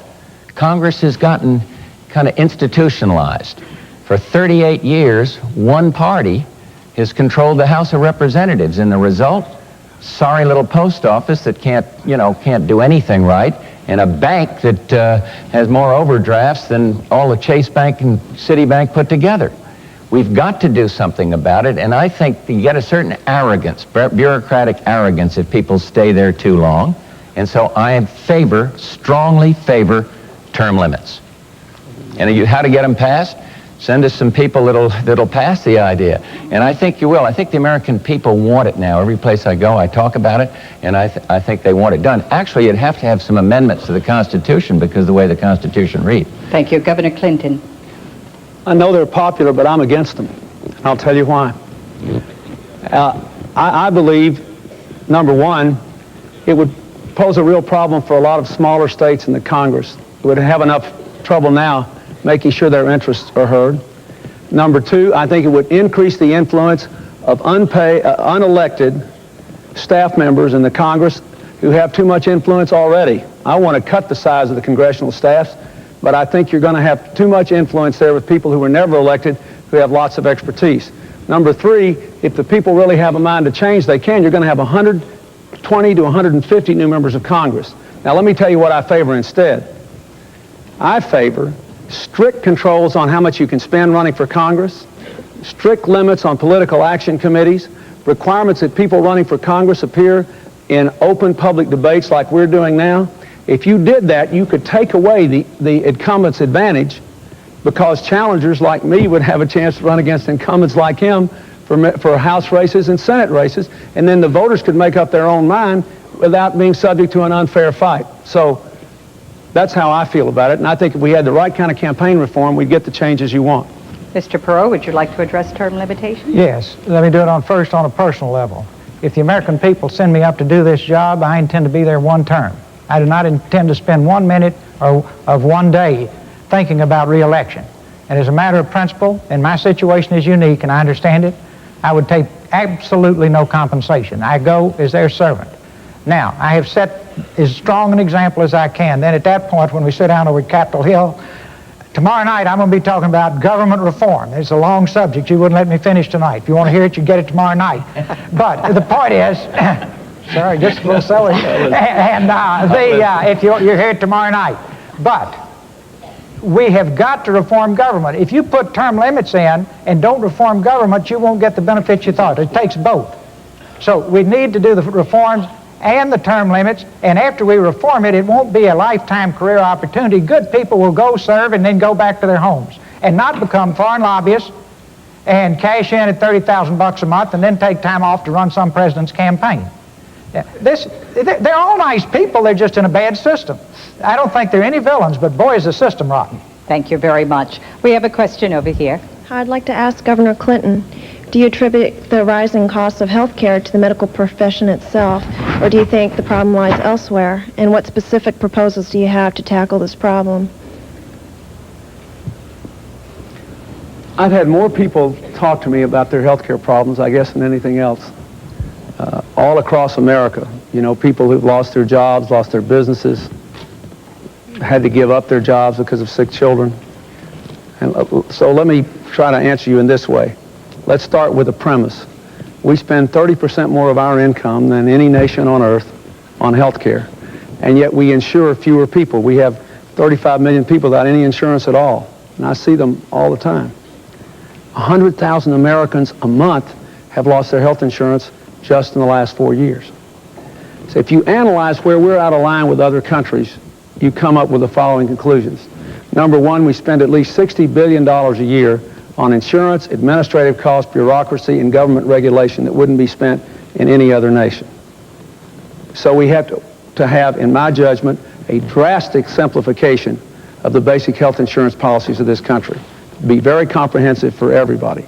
Congress has gotten kind of institutionalized. For 38 years, one party has controlled the House of Representatives, and the result, sorry little post office that can't do anything right, and a bank that has more overdrafts than all the Chase Bank and Citibank put together. We've got to do something about it, and I think you get a certain arrogance, bureaucratic arrogance, if people stay there too long. And so I strongly favor term limits. And how to get them passed? Send us some people that'll pass the idea. And I think you will. I think the American people want it now. Every place I go, I talk about it, and I think they want it done. Actually, you'd have to have some amendments to the Constitution because of the way the Constitution reads. Thank you. Governor Clinton. I know they're popular, but I'm against them. And I'll tell you why. I believe, number one, it would pose a real problem for a lot of smaller states in the Congress. It would have enough trouble now making sure their interests are heard. Number two, I think it would increase the influence of unelected staff members in the Congress who have too much influence already. I want to cut the size of the congressional staffs, but I think you're going to have too much influence there with people who were never elected, who have lots of expertise. Number three, if the people really have a mind to change, they can. You're going to have 120 to 150 new members of Congress. Now, let me tell you what I favor instead. I favor strict controls on how much you can spend running for Congress, strict limits on political action committees, requirements that people running for Congress appear in open public debates like we're doing now. If you did that, you could take away the incumbent's advantage, because challengers like me would have a chance to run against incumbents like him for House races and Senate races, and then the voters could make up their own mind without being subject to an unfair fight. So that's how I feel about it, and I think if we had the right kind of campaign reform, we'd get the changes you want. Mr. Perot, would you like to address term limitations? Yes. Let me do it first on a personal level. If the American people send me up to do this job, I intend to be there one term. I do not intend to spend 1 minute of one day thinking about re-election. And as a matter of principle, and my situation is unique and I understand it, I would take absolutely no compensation. I go as their servant. Now, I have set as strong an example as I can. Then at that point, when we sit down over at Capitol Hill, tomorrow night I'm going to be talking about government reform. It's a long subject. You wouldn't let me finish tonight. If you want to hear it, you get it tomorrow night. But the point is, sorry, just a little silly. If you're here tomorrow night. But we have got to reform government. If you put term limits in and don't reform government, you won't get the benefits you thought. It takes both. So we need to do the reforms and the term limits, and after we reform it, it won't be a lifetime career opportunity. Good people will go serve and then go back to their homes and not become foreign lobbyists and cash in at $30,000 a month and then take time off to run some president's campaign. They're all nice people, they're just in a bad system. I don't think they're any villains, but boy, is the system rotten. Thank you very much. We have a question over here. I'd like to ask Governor Clinton, do you attribute the rising costs of health care to the medical profession itself, or do you think the problem lies elsewhere? And what specific proposals do you have to tackle this problem? I've had more people talk to me about their health care problems, I guess, than anything else. All across America, you know, people who've lost their jobs, lost their businesses, had to give up their jobs because of sick children. And so let me try to answer you in this way. Let's start with a premise. We spend 30% more of our income than any nation on earth on health care, and yet we insure fewer people. We have 35 million people without any insurance at all, and I see them all the time. 100,000 Americans a month have lost their health insurance just in the last 4 years. So if you analyze where we're out of line with other countries, you come up with the following conclusions. Number one, we spend at least $60 billion a year on insurance, administrative costs, bureaucracy, and government regulation that wouldn't be spent in any other nation. So we have to have, in my judgment, a drastic simplification of the basic health insurance policies of this country. Be very comprehensive for everybody.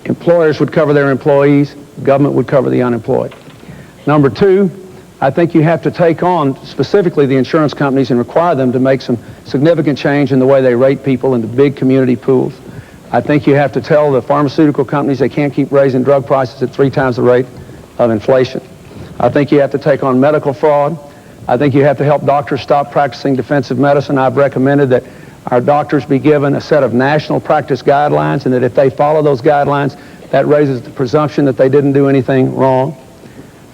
Employers would cover their employees, government would cover the unemployed. Number two, I think you have to take on specifically the insurance companies and require them to make some significant change in the way they rate people into big community pools. I think you have to tell the pharmaceutical companies they can't keep raising drug prices at 3 times the rate of inflation. I think you have to take on medical fraud. I think you have to help doctors stop practicing defensive medicine. I've recommended that our doctors be given a set of national practice guidelines, and that if they follow those guidelines, that raises the presumption that they didn't do anything wrong.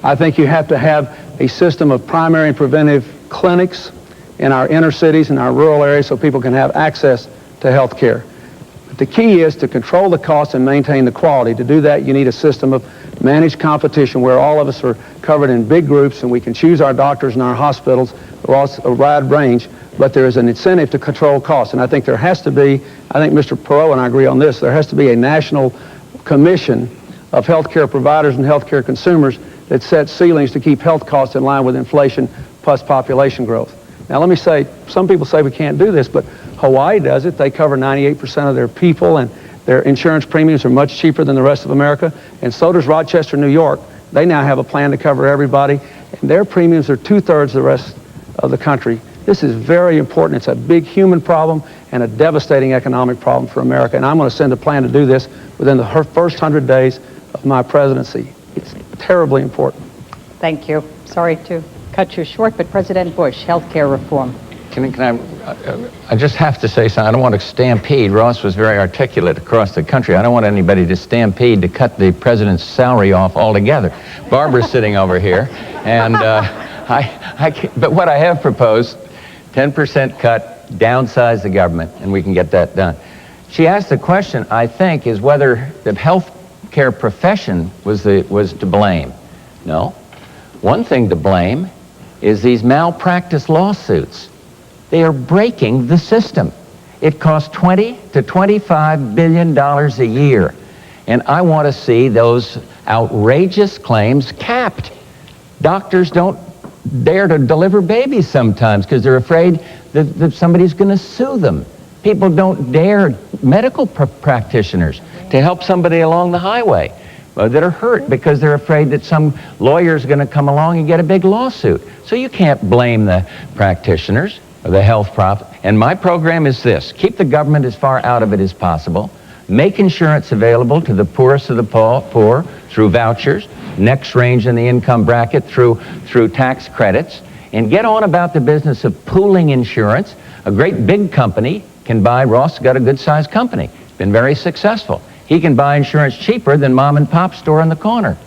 I think you have to have a system of primary and preventive clinics in our inner cities and our rural areas so people can have access to health care. But the key is to control the cost and maintain the quality. To do that, you need a system of managed competition where all of us are covered in big groups and we can choose our doctors and our hospitals across a wide range, but there is an incentive to control costs. And I think there has to be, I think Mr. Perot and I agree on this, there has to be a national commission of healthcare providers and healthcare consumers that sets ceilings to keep health costs in line with inflation plus population growth. Now let me say, some people say we can't do this, but Hawaii does it. They cover 98% of their people, and their insurance premiums are much cheaper than the rest of America, and so does Rochester, New York. They now have a plan to cover everybody, and their premiums are 2/3 the rest of the country. This is very important. It's a big human problem and a devastating economic problem for America, and I'm going to send a plan to do this within the first 100 days of my presidency. It's terribly important. Thank you. Sorry to cut you short, but President Bush, health care reform. I just have to say something. I don't want to stampede. Ross was very articulate across the country. I don't want anybody to stampede to cut the president's salary off altogether. Barbara's sitting over here, and but what I have proposed, 10% cut, downsize the government, and we can get that done. She asked the question, I think, is whether the health care profession was to blame. No. One thing to blame is these malpractice lawsuits. They are breaking the system. It costs $20 to $25 billion a year. And I want to see those outrageous claims capped. Doctors don't dare to deliver babies sometimes because they're afraid that somebody's going to sue them. People don't dare, medical practitioners, to help somebody along the highway that are hurt because they're afraid that some lawyer's going to come along and get a big lawsuit. So you can't blame the practitioners or the health profit. And my program is this: keep the government as far out of it as possible, make insurance available to the poorest of the poor through vouchers, next range in the income bracket through tax credits, and get on about the business of pooling insurance. A great big company can buy, Ross got a good-sized company, been very successful. He can buy insurance cheaper than mom and pop store on the corner.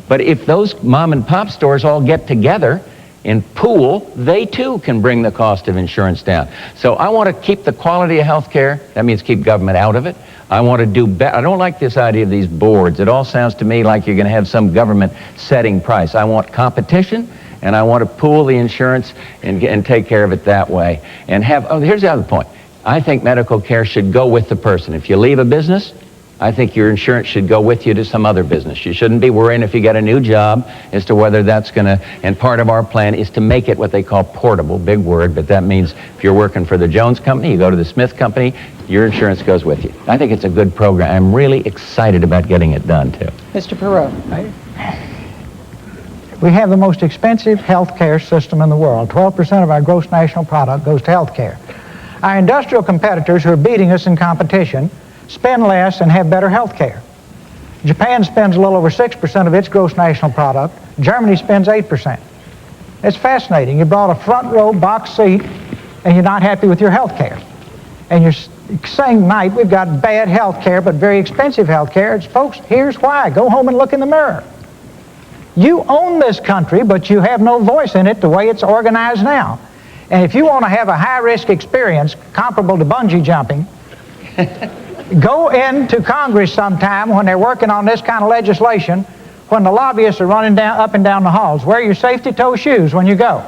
But if those mom and pop stores all get together and pool, they too can bring the cost of insurance down. So I want to keep the quality of health care. That means keep government out of it. I want to do better. I don't like this idea of these boards. It all sounds to me like you're going to have some government setting price. I want competition, and I want to pool the insurance and take care of it that way. And here's the other point. I think medical care should go with the person. If you leave a business, I think your insurance should go with you to some other business. You shouldn't be worrying if you get a new job as to whether that's going to, and part of our plan is to make it what they call portable, big word, but that means if you're working for the Jones Company, you go to the Smith Company, your insurance goes with you. I think it's a good program. I'm really excited about getting it done, too. Mr. Perot. We have the most expensive health care system in the world. 12% of our gross national product goes to health care. Our industrial competitors who are beating us in competition spend less and have better health care. Japan spends a little over 6% of its gross national product. Germany spends 8%. It's fascinating. You brought a front row box seat and you're not happy with your health care. And you're saying tonight we've got bad health care but very expensive health care. It's, folks, here's why. Go home and look in the mirror. You own this country, but you have no voice in it the way it's organized now. And if you want to have a high-risk experience comparable to bungee jumping, go into Congress sometime when they're working on this kind of legislation, when the lobbyists are running up and down the halls. Wear your safety-toe shoes when you go.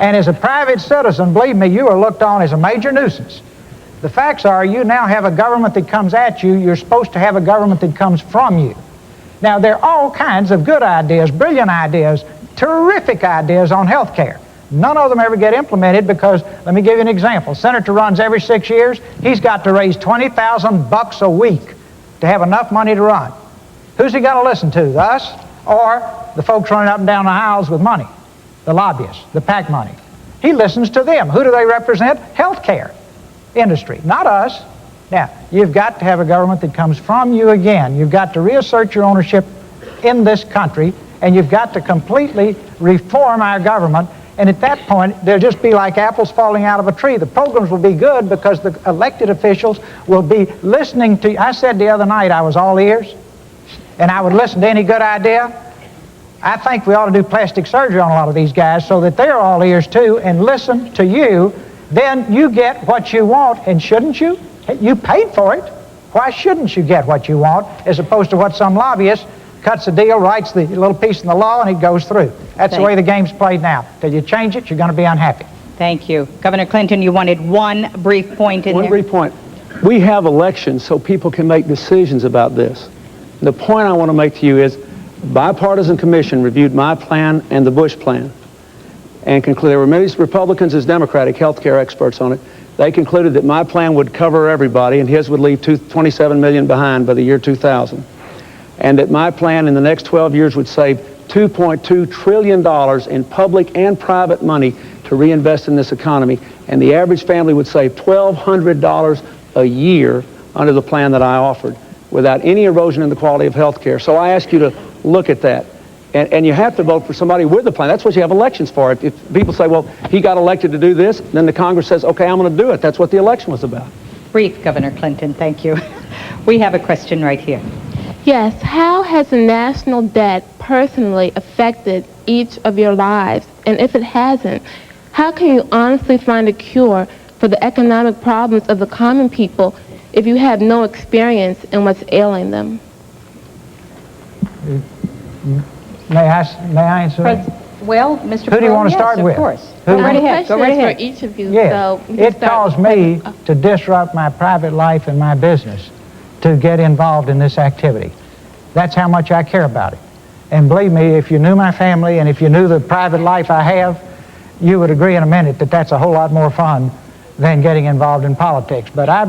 And as a private citizen, believe me, you are looked on as a major nuisance. The facts are you now have a government that comes at you. You're supposed to have a government that comes from you. Now, there are all kinds of good ideas, brilliant ideas, terrific ideas on health care. None of them ever get implemented because, let me give you an example. Senator runs every 6 years. He's got to raise $20,000 a week to have enough money to run. Who's he going to listen to, us or the folks running up and down the aisles with money, the lobbyists, the PAC money? He listens to them. Who do they represent? Healthcare industry, not us. Now, you've got to have a government that comes from you again. You've got to reassert your ownership in this country, and you've got to completely reform our government. And at that point, they'll just be like apples falling out of a tree. The programs will be good because the elected officials will be listening to you. I said the other night I was all ears, and I would listen to any good idea. I think we ought to do plastic surgery on a lot of these guys so that they're all ears too and listen to you. Then you get what you want, and shouldn't you? You paid for it. Why shouldn't you get what you want as opposed to what some lobbyist cuts a deal, writes the little piece in the law, and it goes through. That's the way the game's played now. Till you change it, you're going to be unhappy. Thank you. Governor Clinton, you wanted one brief point in there. One brief point. We have elections so people can make decisions about this. The point I want to make to you is the bipartisan commission reviewed my plan and the Bush plan and concluded there were many Republicans as Democratic health care experts on it. They concluded that my plan would cover everybody and his would leave 27 million behind by the year 2000. And that my plan in the next 12 years would save $2.2 trillion in public and private money to reinvest in this economy, and the average family would save $1,200 a year under the plan that I offered without any erosion in the quality of health care. So I ask you to look at that. And you have to vote for somebody with the plan. That's what you have elections for. If people say, well, he got elected to do this, then the Congress says, okay, I'm going to do it. That's what the election was about. Brief, Governor Clinton. Thank you. We have a question right here. Yes. How has the national debt personally affected each of your lives? And if it hasn't, how can you honestly find a cure for the economic problems of the common people if you have no experience in what's ailing them? May I answer that? Well, Mr. Who do you Perot, want to yes, start with? Of course. Who? Go right ahead. Go right ahead. For each of you. Yes. So It caused me to disrupt my private life and my business to get involved in this activity. That's how much I care about it. And believe me, if you knew my family and if you knew the private life I have, you would agree in a minute that that's a whole lot more fun than getting involved in politics. But I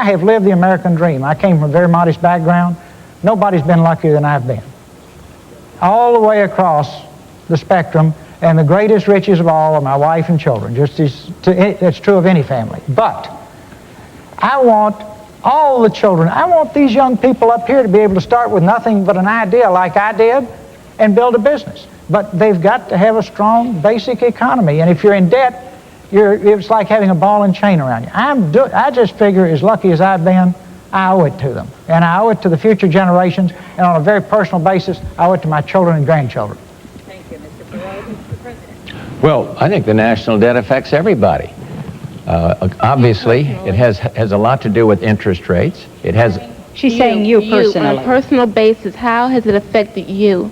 have lived the American dream. I came from a very modest background. Nobody's been luckier than I've been. All the way across the spectrum, and the greatest riches of all are my wife and children. That's true of any family. But I want all the children, I want these young people up here to be able to start with nothing but an idea like I did and build a business. But they've got to have a strong basic economy. And if you're in debt, it's like having a ball and chain around you. I just figure, as lucky as I've been, I owe it to them. And I owe it to the future generations, and on a very personal basis, I owe it to my children and grandchildren. Thank you, Mr. Perot. Mr. President. Well, I think the national debt affects everybody. Obviously, it has a lot to do with interest rates. It has. She's saying you personally. On a personal basis, how has it affected you?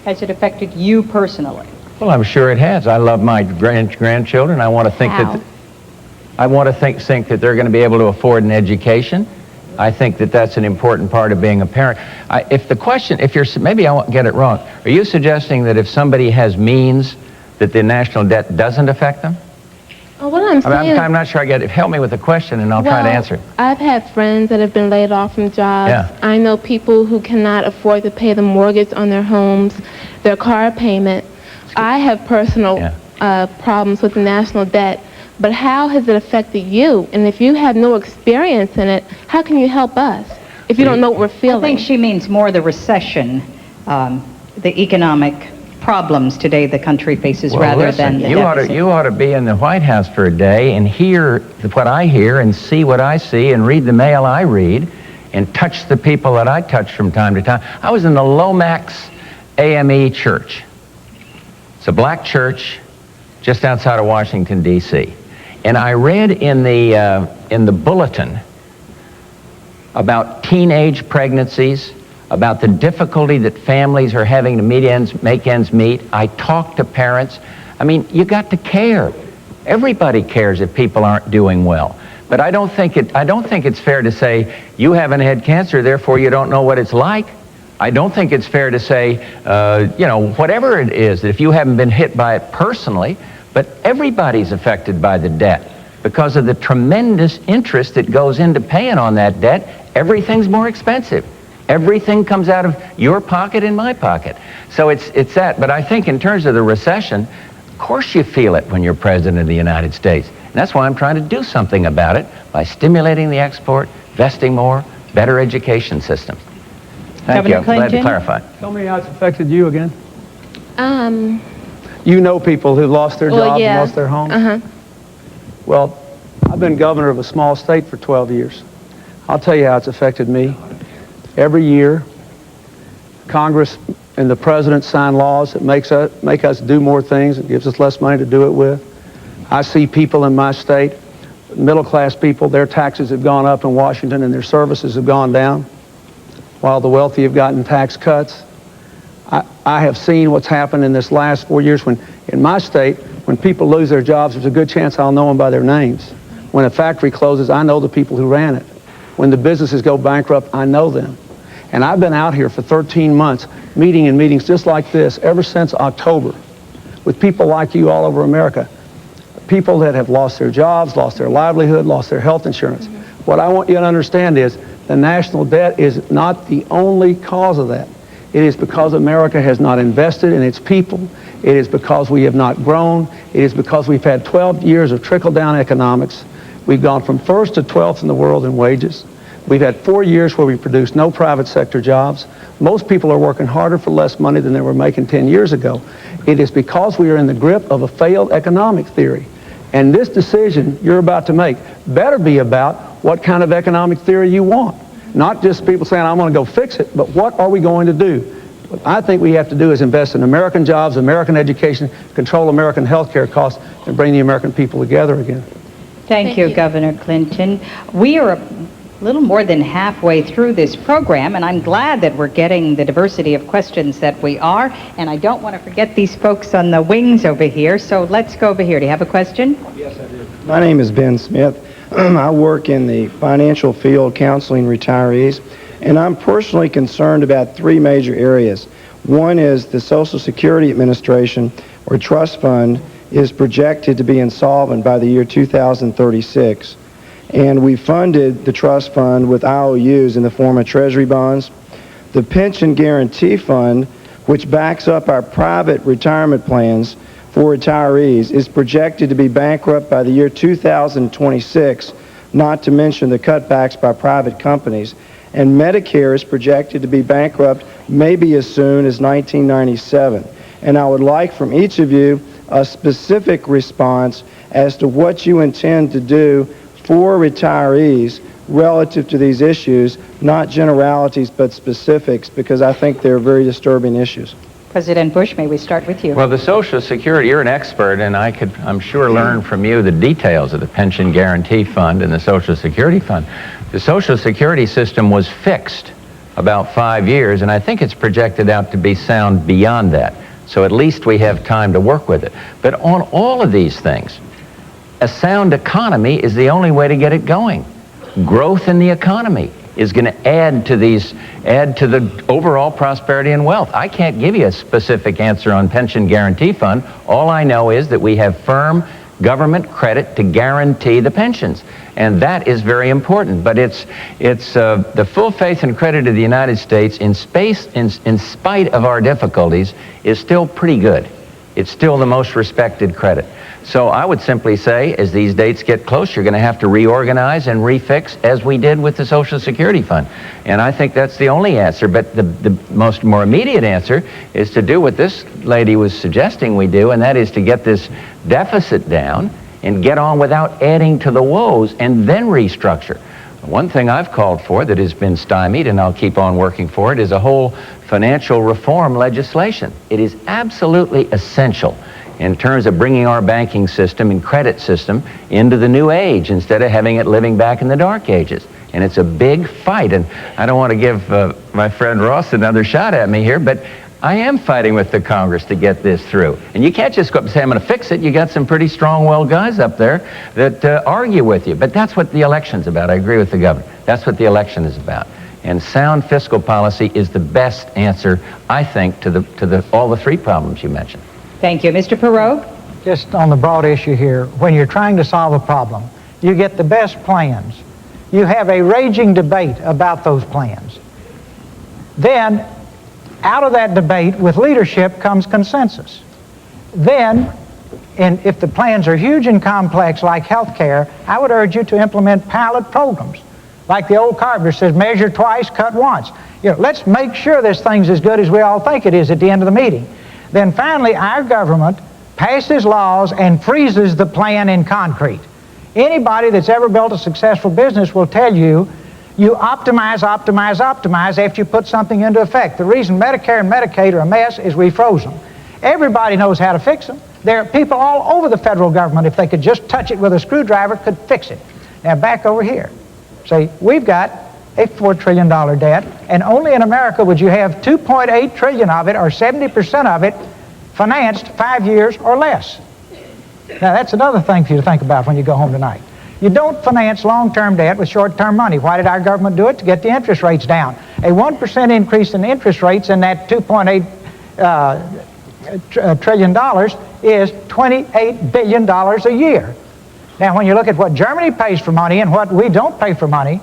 Has it affected you personally? Well, I'm sure it has. I love my grandchildren. I want to think think that they're going to be able to afford an education. I think that that's an important part of being a parent. Maybe I won't get it wrong. Are you suggesting that if somebody has means, that the national debt doesn't affect them? Oh, what I'm saying, I'm not sure I get it. Help me with the question, and I'll try to answer it. I've had friends that have been laid off from jobs. Yeah. I know people who cannot afford to pay the mortgage on their homes, their car payment. I have personal problems with the national debt. But how has it affected you? And if you have no experience in it, how can you help us if you don't know what we're feeling? I think she means more the recession, the economic problems today the country faces, rather than the deficit. You ought to be in the White House for a day and hear what I hear and see what I see and read the mail I read and touch the people that I touch from time to time. I was in the Lomax AME Church. It's a black church just outside of Washington, D.C. And I read in the bulletin about teenage pregnancies, about the difficulty that families are having to make ends meet. I talked to parents. I mean, you got to care. Everybody cares if people aren't doing well. But I don't think it's fair to say you haven't had cancer, therefore you don't know what it's like. I don't think it's fair to say, whatever it is, that if you haven't been hit by it personally. But everybody's affected by the debt because of the tremendous interest that goes into paying on that debt. Everything's more expensive. Everything comes out of your pocket and my pocket. So it's that. But I think in terms of the recession, of course you feel it when you're president of the United States. And that's why I'm trying to do something about it by stimulating the export, investing more, better education system. Thank you. I'm glad to clarify. Tell me how it's affected you again. You know people who lost their jobs and lost their homes? Well, I've been governor of a small state for 12 years. I'll tell you how it's affected me. Every year, Congress and the President sign laws that make us do more things and gives us less money to do it with. I see people in my state, middle-class people, their taxes have gone up in Washington and their services have gone down, while the wealthy have gotten tax cuts. I have seen what's happened in this last 4 years when, in my state, when people lose their jobs, there's a good chance I'll know them by their names. When a factory closes, I know the people who ran it. When the businesses go bankrupt, I know them. And I've been out here for 13 months, meeting in meetings just like this, ever since October, with people like you all over America. People that have lost their jobs, lost their livelihood, lost their health insurance. What I want you to understand is the national debt is not the only cause of that. It is because America has not invested in its people. It is because we have not grown. It is because we've had 12 years of trickle-down economics. We've gone from 1st to 12th in the world in wages. We've had 4 years where we produced no private sector jobs. Most people are working harder for less money than they were making 10 years ago. It is because we are in the grip of a failed economic theory. And this decision you're about to make better be about what kind of economic theory you want. Not just people saying, I'm going to go fix it, but what are we going to do? What I think we have to do is invest in American jobs, American education, control American health care costs, and bring the American people together again. Thank you, Governor Clinton. We are a little more than halfway through this program, and I'm glad that we're getting the diversity of questions that we are, and I don't want to forget these folks on the wings over here, so let's go over here. Do you have a question? Yes, I do. My name is Ben Smith. I work in the financial field counseling retirees, and I'm personally concerned about 3 major areas. One is the Social Security Administration, or trust fund, is projected to be insolvent by the year 2036. And we funded the trust fund with IOUs in the form of treasury bonds. The Pension Guarantee Fund, which backs up our private retirement plans for retirees, is projected to be bankrupt by the year 2026, not to mention the cutbacks by private companies. And Medicare is projected to be bankrupt maybe as soon as 1997. And I would like from each of you a specific response as to what you intend to do for retirees relative to these issues, not generalities but specifics, because I think they're very disturbing issues. President Bush, may we start with you? Well, the Social Security, you're an expert, and I could, I'm sure, learn from you the details of the Pension Guarantee Fund and the Social Security Fund. The Social Security system was fixed about 5 years, and I think it's projected out to be sound beyond that. So at least we have time to work with it. But on all of these things, a sound economy is the only way to get it going. Growth in the economy is going to add to the overall prosperity and wealth. I can't give you a specific answer on Pension Guarantee Fund. All I know is that we have firm government credit to guarantee the pensions, and that is very important. But it's the full faith and credit of the United States in spite of our difficulties is still pretty good. It's still the most respected credit. So I would simply say, as these dates get close, you're going to have to reorganize and refix, as we did with the Social Security Fund. And I think that's the only answer. But the more immediate answer is to do what this lady was suggesting we do, and that is to get this deficit down and get on without adding to the woes and then restructure. One thing I've called for that has been stymied, and I'll keep on working for it, is a whole financial reform legislation. It is absolutely essential in terms of bringing our banking system and credit system into the new age instead of having it living back in the dark ages. And it's a big fight, and I don't want to give my friend Ross another shot at me here, but I am fighting with the Congress to get this through. And you can't just go up and say, I'm going to fix it. You got some pretty strong-willed guys up there that argue with you. But that's what the election's about. I agree with the governor. That's what the election is about. And sound fiscal policy is the best answer, I think, to all the 3 problems you mentioned. Thank you. Mr. Perot? Just on the broad issue here, when you're trying to solve a problem, you get the best plans. You have a raging debate about those plans. Then, out of that debate with leadership comes consensus. Then, and if the plans are huge and complex like health care, I would urge you to implement pilot programs. Like the old carpenter says, measure twice, cut once. Let's make sure this thing's as good as we all think it is at the end of the meeting. Then finally, our government passes laws and freezes the plan in concrete. Anybody that's ever built a successful business will tell you, you optimize after you put something into effect. The reason Medicare and Medicaid are a mess is we froze them. Everybody knows how to fix them. There are people all over the federal government, if they could just touch it with a screwdriver, could fix it. Now back over here. See, we've got a $4 trillion debt, and only in America would you have $2.8 trillion of it, or 70% of it, financed 5 years or less. Now that's another thing for you to think about when you go home tonight. You don't finance long-term debt with short-term money. Why did our government do it? To get the interest rates down. A 1% increase in interest rates in that $2.8 trillion is $28 billion a year. Now when you look at what Germany pays for money and what we don't pay for money,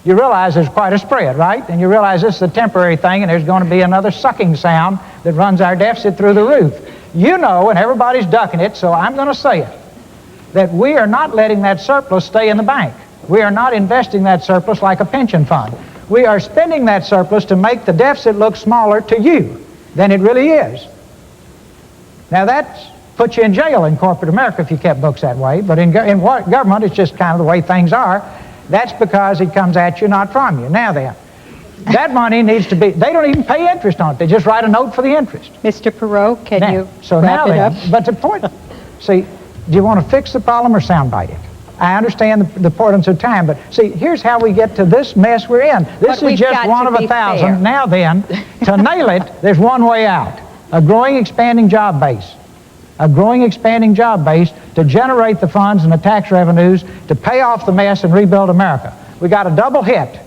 you realize there's quite a spread, right? And you realize this is a temporary thing, and there's going to be another sucking sound that runs our deficit through the roof. You know, and everybody's ducking it, so I'm going to say it, that we are not letting that surplus stay in the bank. We are not investing that surplus like a pension fund. We are spending that surplus to make the deficit look smaller to you than it really is. Now that puts you in jail in corporate America if you kept books that way, but in government it's just kind of the way things are. That's because it comes at you, not from you. Now then, that money needs to be, they don't even pay interest on it. They just write a note for the interest. Mr. Perot, can you wrap it up? But the point, see, do you want to fix the problem or soundbite it? I understand the importance of time, but see, here's how we get to this mess we're in. This is just one of 1,000. Fair. Now then, to nail it, there's one way out. A growing, expanding job base. A growing, expanding job base to generate the funds and the tax revenues to pay off the mess and rebuild America. We got a double hit.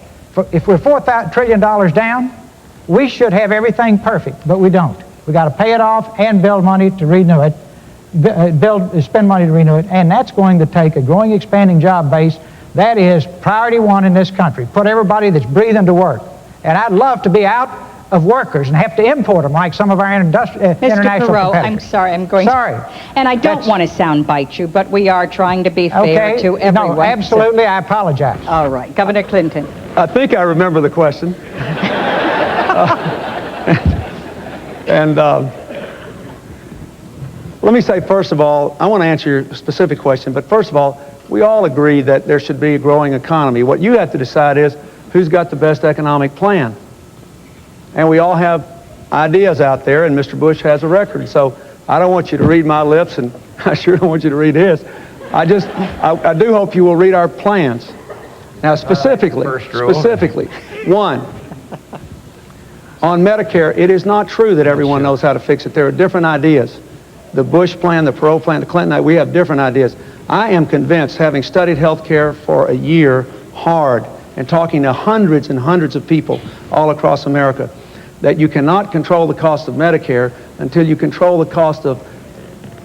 If we're $4 trillion down, we should have everything perfect, but we don't. We got to pay it off and build money to renew it, spend money to renew it, and that's going to take a growing, expanding job base. That is priority one in this country. Put everybody that's breathing to work. And I'd love to be out of workers and have to import them like some of our international competitors. I'm sorry, I'm going. Sorry. And I don't want to soundbite you, but we are trying to be fair to everyone. No, absolutely, I apologize. All right, Governor Clinton. I think I remember the question. Let me say, first of all, I want to answer your specific question, but first of all, we all agree that there should be a growing economy. What you have to decide is who's got the best economic plan. And we all have ideas out there, and Mr. Bush has a record. So I don't want you to read my lips, and I sure don't want you to read his. I do hope you will read our plans. Now, specifically, one, on Medicare, it is not true that everyone knows how to fix it. There are different ideas. The Bush plan, the Perot plan, the Clinton, we have different ideas. I am convinced, having studied health care for a year hard and talking to hundreds and hundreds of people all across America, that you cannot control the cost of Medicare until you control the cost of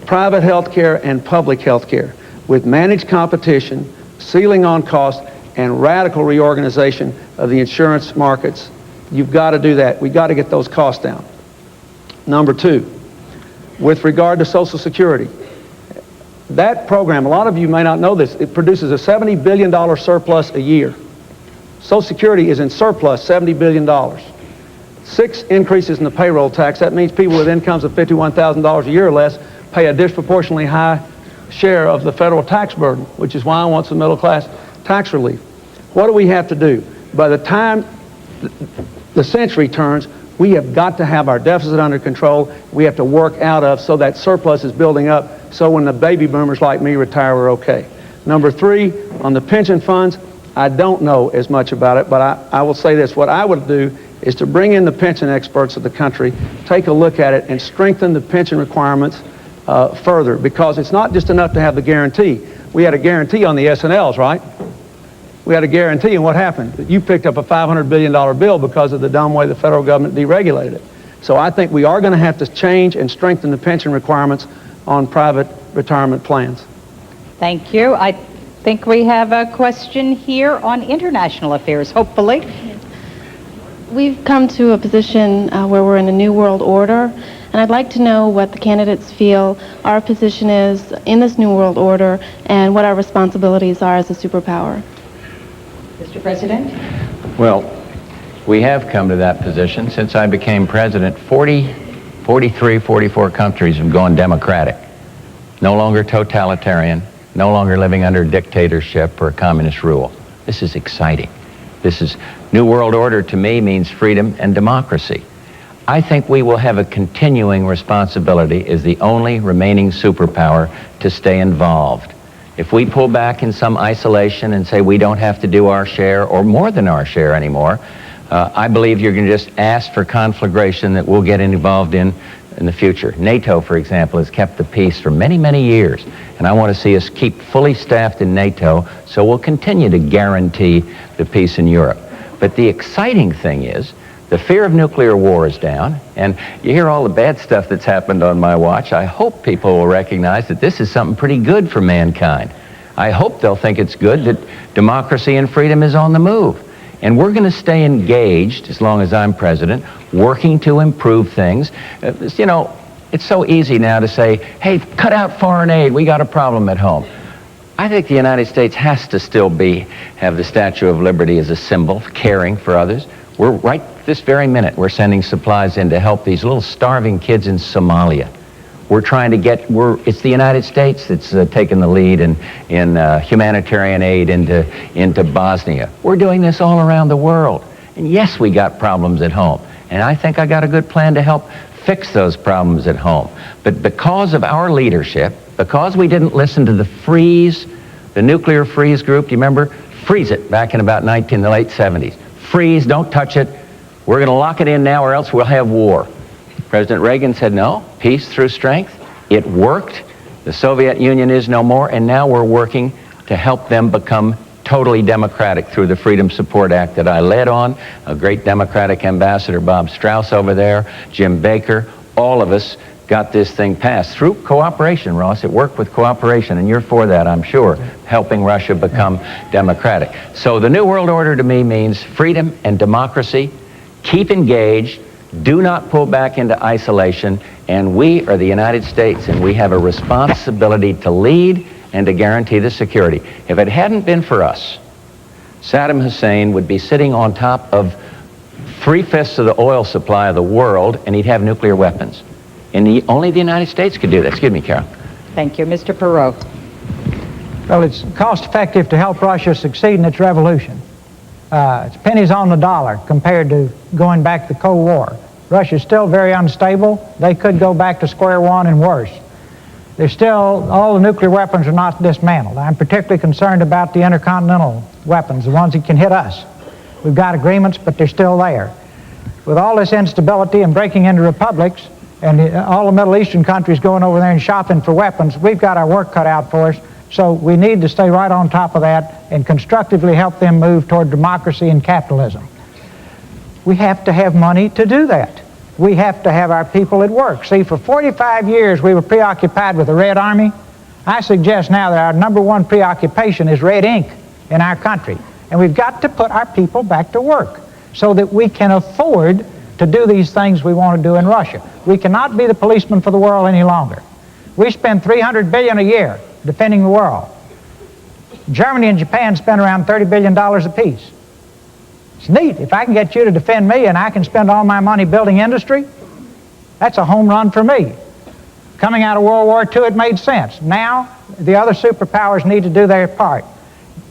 private health care and public health care with managed competition, ceiling on cost, and radical reorganization of the insurance markets. You've got to do that. We've got to get those costs down. Number two, with regard to Social Security, that program, a lot of you may not know this, it produces a $70 billion surplus a year. Social Security is in surplus, $70 billion. 6 increases in the payroll tax. That means people with incomes of $51,000 a year or less pay a disproportionately high share of the federal tax burden, which is why I want some middle class tax relief. What do we have to do? By the time the century turns, we have got to have our deficit under control. We have to work out of so that surplus is building up so when the baby boomers like me retire, we're okay. Number three, on the pension funds, I don't know as much about it, but I will say this. What I would do is to bring in the pension experts of the country, take a look at it, and strengthen the pension requirements further, because it's not just enough to have the guarantee. We had a guarantee on the S&Ls, right? We had a guarantee, and what happened? You picked up a $500 billion bill because of the dumb way the federal government deregulated it. So I think we are going to have to change and strengthen the pension requirements on private retirement plans. Thank you. I think we have a question here on international affairs, hopefully. We've come to a position where we're in a new world order, and I'd like to know what the candidates feel our position is in this new world order and what our responsibilities are as a superpower. Mr. President? Well, we have come to that position. Since I became president, 43, 44 countries have gone democratic. No longer totalitarian, no longer living under dictatorship or communist rule. This is exciting. This is New World Order to me means freedom and democracy. I think we will have a continuing responsibility as the only remaining superpower to stay involved. If we pull back in some isolation and say we don't have to do our share or more than our share anymore, I believe you're going to just ask for conflagration that we'll get involved in the future. NATO, for example, has kept the peace for many, many years, and I want to see us keep fully staffed in NATO, so we'll continue to guarantee the peace in Europe. But the exciting thing is the fear of nuclear war is down, and you hear all the bad stuff that's happened on my watch. I hope people will recognize that this is something pretty good for mankind. I hope they'll think it's good that democracy and freedom is on the move. And we're going to stay engaged, as long as I'm president, working to improve things. You know, it's so easy now to say, hey, cut out foreign aid, we got a problem at home. I think the United States has to still have the Statue of Liberty as a symbol, caring for others. We're right this very minute, we're sending supplies in to help these little starving kids in Somalia. We're trying to it's the United States that's taken the lead in humanitarian aid into Bosnia. We're doing this all around the world. And yes, we got problems at home. And I think I got a good plan to help fix those problems at home. But because of our leadership, because we didn't listen to the nuclear freeze group, do you remember? Freeze it back in about the late 70s. Freeze, don't touch it. We're going to lock it in now or else we'll have war. President Reagan said, no, peace through strength. It worked. The Soviet Union is no more, and now we're working to help them become totally democratic through the Freedom Support Act that I led on. A great Democratic ambassador, Bob Strauss over there, Jim Baker, all of us got this thing passed through cooperation, Ross. It worked with cooperation, and you're for that, I'm sure, helping Russia become democratic. So the New World Order to me means freedom and democracy. Keep engaged. Do not pull back into isolation, and we are the United States, and we have a responsibility to lead and to guarantee the security. If it hadn't been for us, Saddam Hussein would be sitting on top of 3/5 of the oil supply of the world, and he'd have nuclear weapons. And only the United States could do that. Excuse me, Carol. Thank you. Mr. Perot. Well, it's cost-effective to help Russia succeed in its revolution. It's pennies on the dollar compared to going back to the Cold War. Russia's still very unstable. They could go back to square one and worse. All the nuclear weapons are not dismantled. I'm particularly concerned about the intercontinental weapons, the ones that can hit us. We've got agreements, but they're still there. With all this instability and breaking into republics, and all the Middle Eastern countries going over there and shopping for weapons, we've got our work cut out for us. So we need to stay right on top of that and constructively help them move toward democracy and capitalism. We have to have money to do that. We have to have our people at work. See, for 45 years we were preoccupied with the Red Army. I suggest now that our number one preoccupation is red ink in our country. And we've got to put our people back to work so that we can afford to do these things we want to do in Russia. We cannot be the policeman for the world any longer. We spend $300 billion a year defending the world. Germany and Japan spend around $30 billion apiece. It's neat. If I can get you to defend me and I can spend all my money building industry, that's a home run for me. Coming out of World War II, it made sense. Now, the other superpowers need to do their part.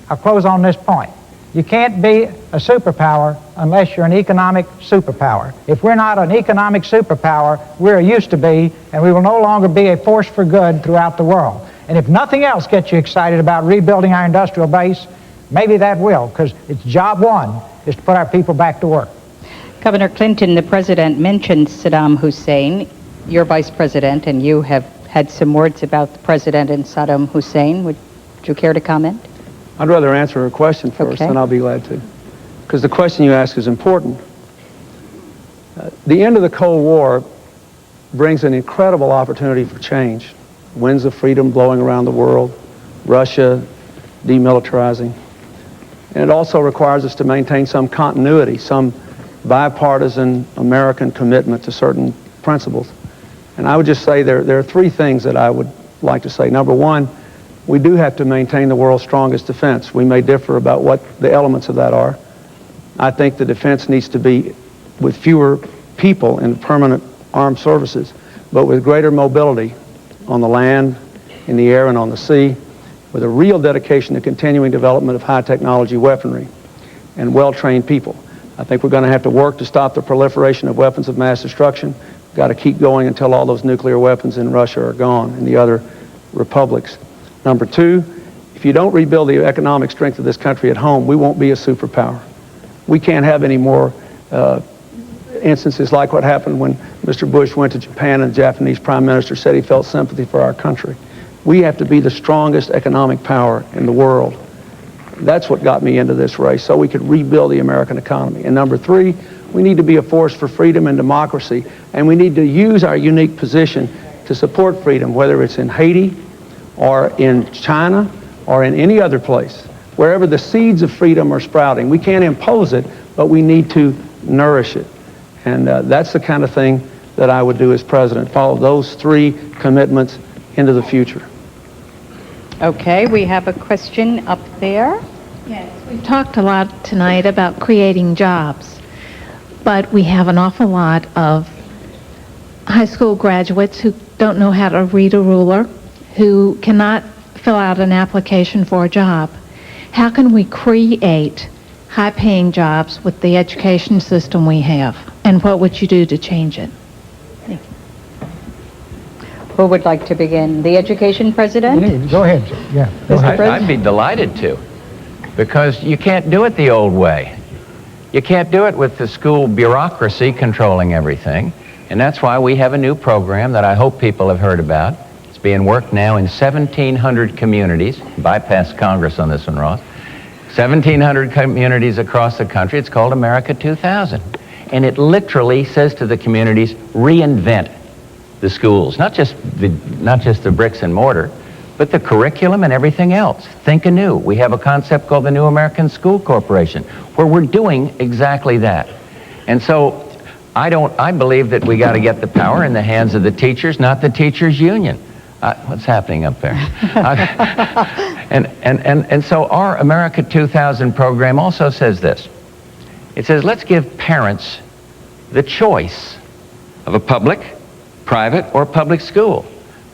I'll close on this point. You can't be a superpower unless you're an economic superpower. If we're not an economic superpower, we're used to be, and we will no longer be a force for good throughout the world. And if nothing else gets you excited about rebuilding our industrial base, maybe that will, because it's job one is to put our people back to work. Governor Clinton, the president mentioned Saddam Hussein. You're vice president, and you have had some words about the president and Saddam Hussein. Would you care to comment? I'd rather answer her question first, and I'll be glad to. Because the question you ask is important. The end of the Cold War brings an incredible opportunity for change. Winds of freedom blowing around the world, Russia demilitarizing. And it also requires us to maintain some continuity, some bipartisan American commitment to certain principles. And I would just say there are three things that I would like to say. Number one, we do have to maintain the world's strongest defense. We may differ about what the elements of that are. I think the defense needs to be with fewer people in permanent armed services, but with greater mobility on the land, in the air, and on the sea, with a real dedication to continuing development of high technology weaponry and well-trained people. I think we're going to have to work to stop the proliferation of weapons of mass destruction. We've got to keep going until all those nuclear weapons in Russia are gone and the other republics. Number two, if you don't rebuild the economic strength of this country at home, we won't be a superpower. We can't have any more instances like what happened when Mr. Bush went to Japan and the Japanese Prime Minister said he felt sympathy for our country. We have to be the strongest economic power in the world. That's what got me into this race, so we could rebuild the American economy. And number three, we need to be a force for freedom and democracy, and we need to use our unique position to support freedom, whether it's in Haiti or in China or in any other place. wherever the seeds of freedom are sprouting. We can't impose it, but we need to nourish it. And that's the kind of thing that I would do as president, follow those three commitments into the future. Okay, we have a question up there. Yes, we've talked a lot tonight about creating jobs, but we have an awful lot of high school graduates who don't know how to read a ruler, who cannot fill out an application for a job. How can we create high-paying jobs with the education system we have, and what would you do to change it? Thank you. Who would like to begin? The education president? Go ahead. Yeah. Go ahead. I'd be delighted to, because you can't do it the old way. You can't do it with the school bureaucracy controlling everything, and that's why we have a new program that I hope people have heard about. It's being worked now in 1,700 communities. Bypass Congress on this one, Ross. 1,700 communities across the country. It's called America 2000. And it literally says to the communities, reinvent the schools. Not just the bricks and mortar, but the curriculum and everything else. Think anew. We have a concept called the New American School Corporation, where we're doing exactly that. And so I believe that we got to get the power in the hands of the teachers, not the teachers' union. What's happening up there? And so our America 2000 program also says this. It says, let's give parents the choice of a public, private, or public school.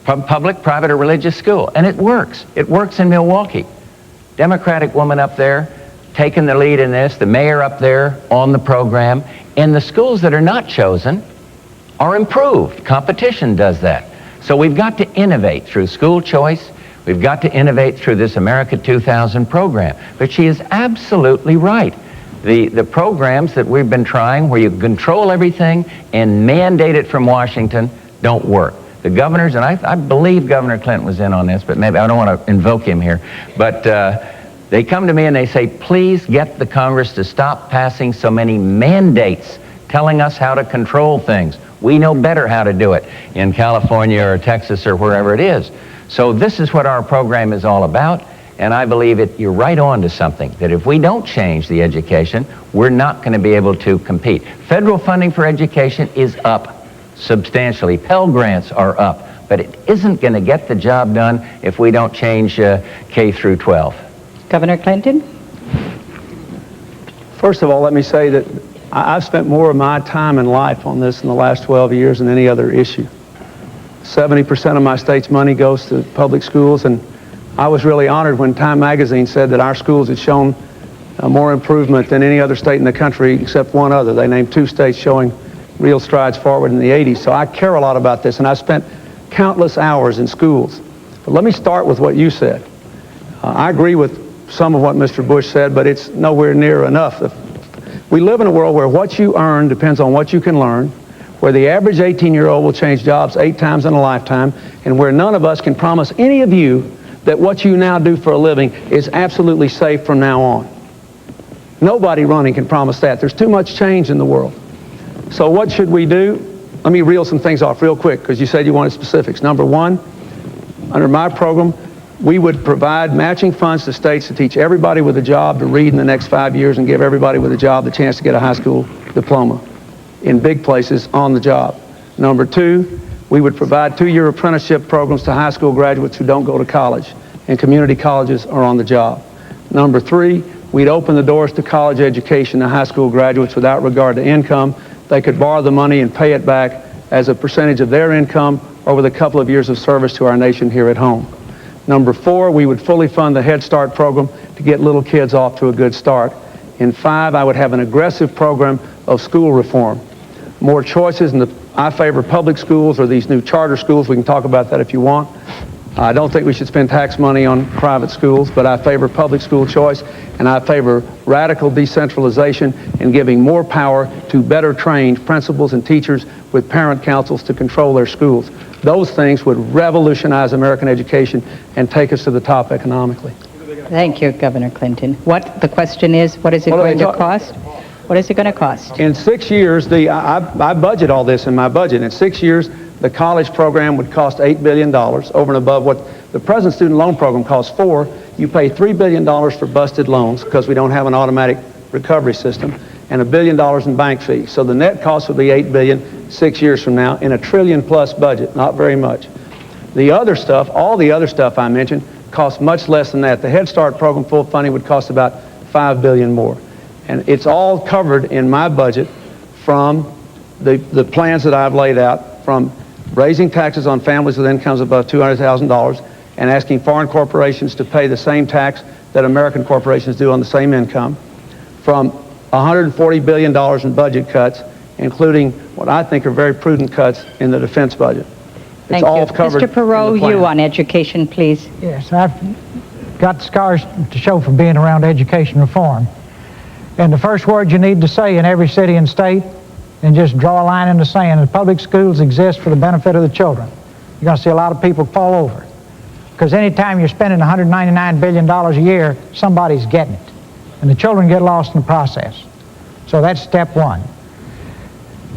Public, private, or religious school. And it works. It works in Milwaukee. Democratic woman up there taking the lead in this, the mayor up there on the program. And the schools that are not chosen are improved. Competition does that. So we've got to innovate through school choice. We've got to innovate through this America 2000 program. But she is absolutely right. The programs that we've been trying where you control everything and mandate it from Washington don't work. The governors, and I believe Governor Clinton was in on this, but maybe I don't want to invoke him here, but they come to me and they say, please get the Congress to stop passing so many mandates telling us how to control things. We know better how to do it in California or Texas or wherever it is. So this is what our program is all about, and I believe you're right on to something, that if we don't change the education, we're not going to be able to compete. Federal funding for education is up substantially. Pell Grants are up, but it isn't going to get the job done if we don't change K through 12. Governor Clinton? First of all, let me say that I've spent more of my time and life on this in the last 12 years than any other issue. 70% of my state's money goes to public schools, and I was really honored when Time magazine said that our schools had shown more improvement than any other state in the country except one other. They named 2 states showing real strides forward in the 80s. So I care a lot about this, and I spent countless hours in schools. But let me start with what you said. I agree with some of what Mr. Bush said, but it's nowhere near enough. We live in a world where what you earn depends on what you can learn, where the average 18-year-old will change jobs 8 times in a lifetime, and where none of us can promise any of you that what you now do for a living is absolutely safe from now on. Nobody running can promise that. There's too much change in the world. So what should we do? Let me reel some things off real quick, because you said you wanted specifics. Number 1, under my program, we would provide matching funds to states to teach everybody with a job to read in the next 5 years and give everybody with a job the chance to get a high school diploma in big places on the job. Number 2, we would provide 2-year apprenticeship programs to high school graduates who don't go to college, and community colleges are on the job. Number 3, we'd open the doors to college education to high school graduates without regard to income. They could borrow the money and pay it back as a percentage of their income over the couple of years of service to our nation here at home. Number 4, we would fully fund the Head Start program to get little kids off to a good start. And 5, I would have an aggressive program of school reform. More choices, and I favor public schools or these new charter schools. We can talk about that if you want. I don't think we should spend tax money on private schools, but I favor public school choice, and I favor radical decentralization and giving more power to better trained principals and teachers with parent councils to control their schools. Those things would revolutionize American education and take us to the top economically. Thank you, Governor Clinton. The question is, what is it going to cost? What is it going to cost? In 6 years, I budget all this in my budget. In 6 years, the college program would cost $8 billion over and above what the present student loan program costs $4 billion. you pay $3 billion for busted loans because we don't have an automatic recovery system, and $1 billion in bank fees. So the net cost would be $8 billion 6 years from now in a $1 trillion+ budget, not very much. The other stuff, all the other stuff I mentioned, costs much less than that. The Head Start program full funding would cost about $5 billion more. And it's all covered in my budget from the plans that I've laid out, from raising taxes on families with incomes above $200,000 and asking foreign corporations to pay the same tax that American corporations do on the same income, from $140 billion in budget cuts, including what I think are very prudent cuts in the defense budget. Thank It's all you. covered Mr. Perot, in the plan. you on education, please. Yes, I've got scars to show for being around education reform. And the first word you need to say in every city and state, and just draw a line in the sand, is public schools exist for the benefit of the children. You're going to see a lot of people fall over. Because anytime you're spending $199 billion a year, somebody's getting it. And the children get lost in the process. So that's step one.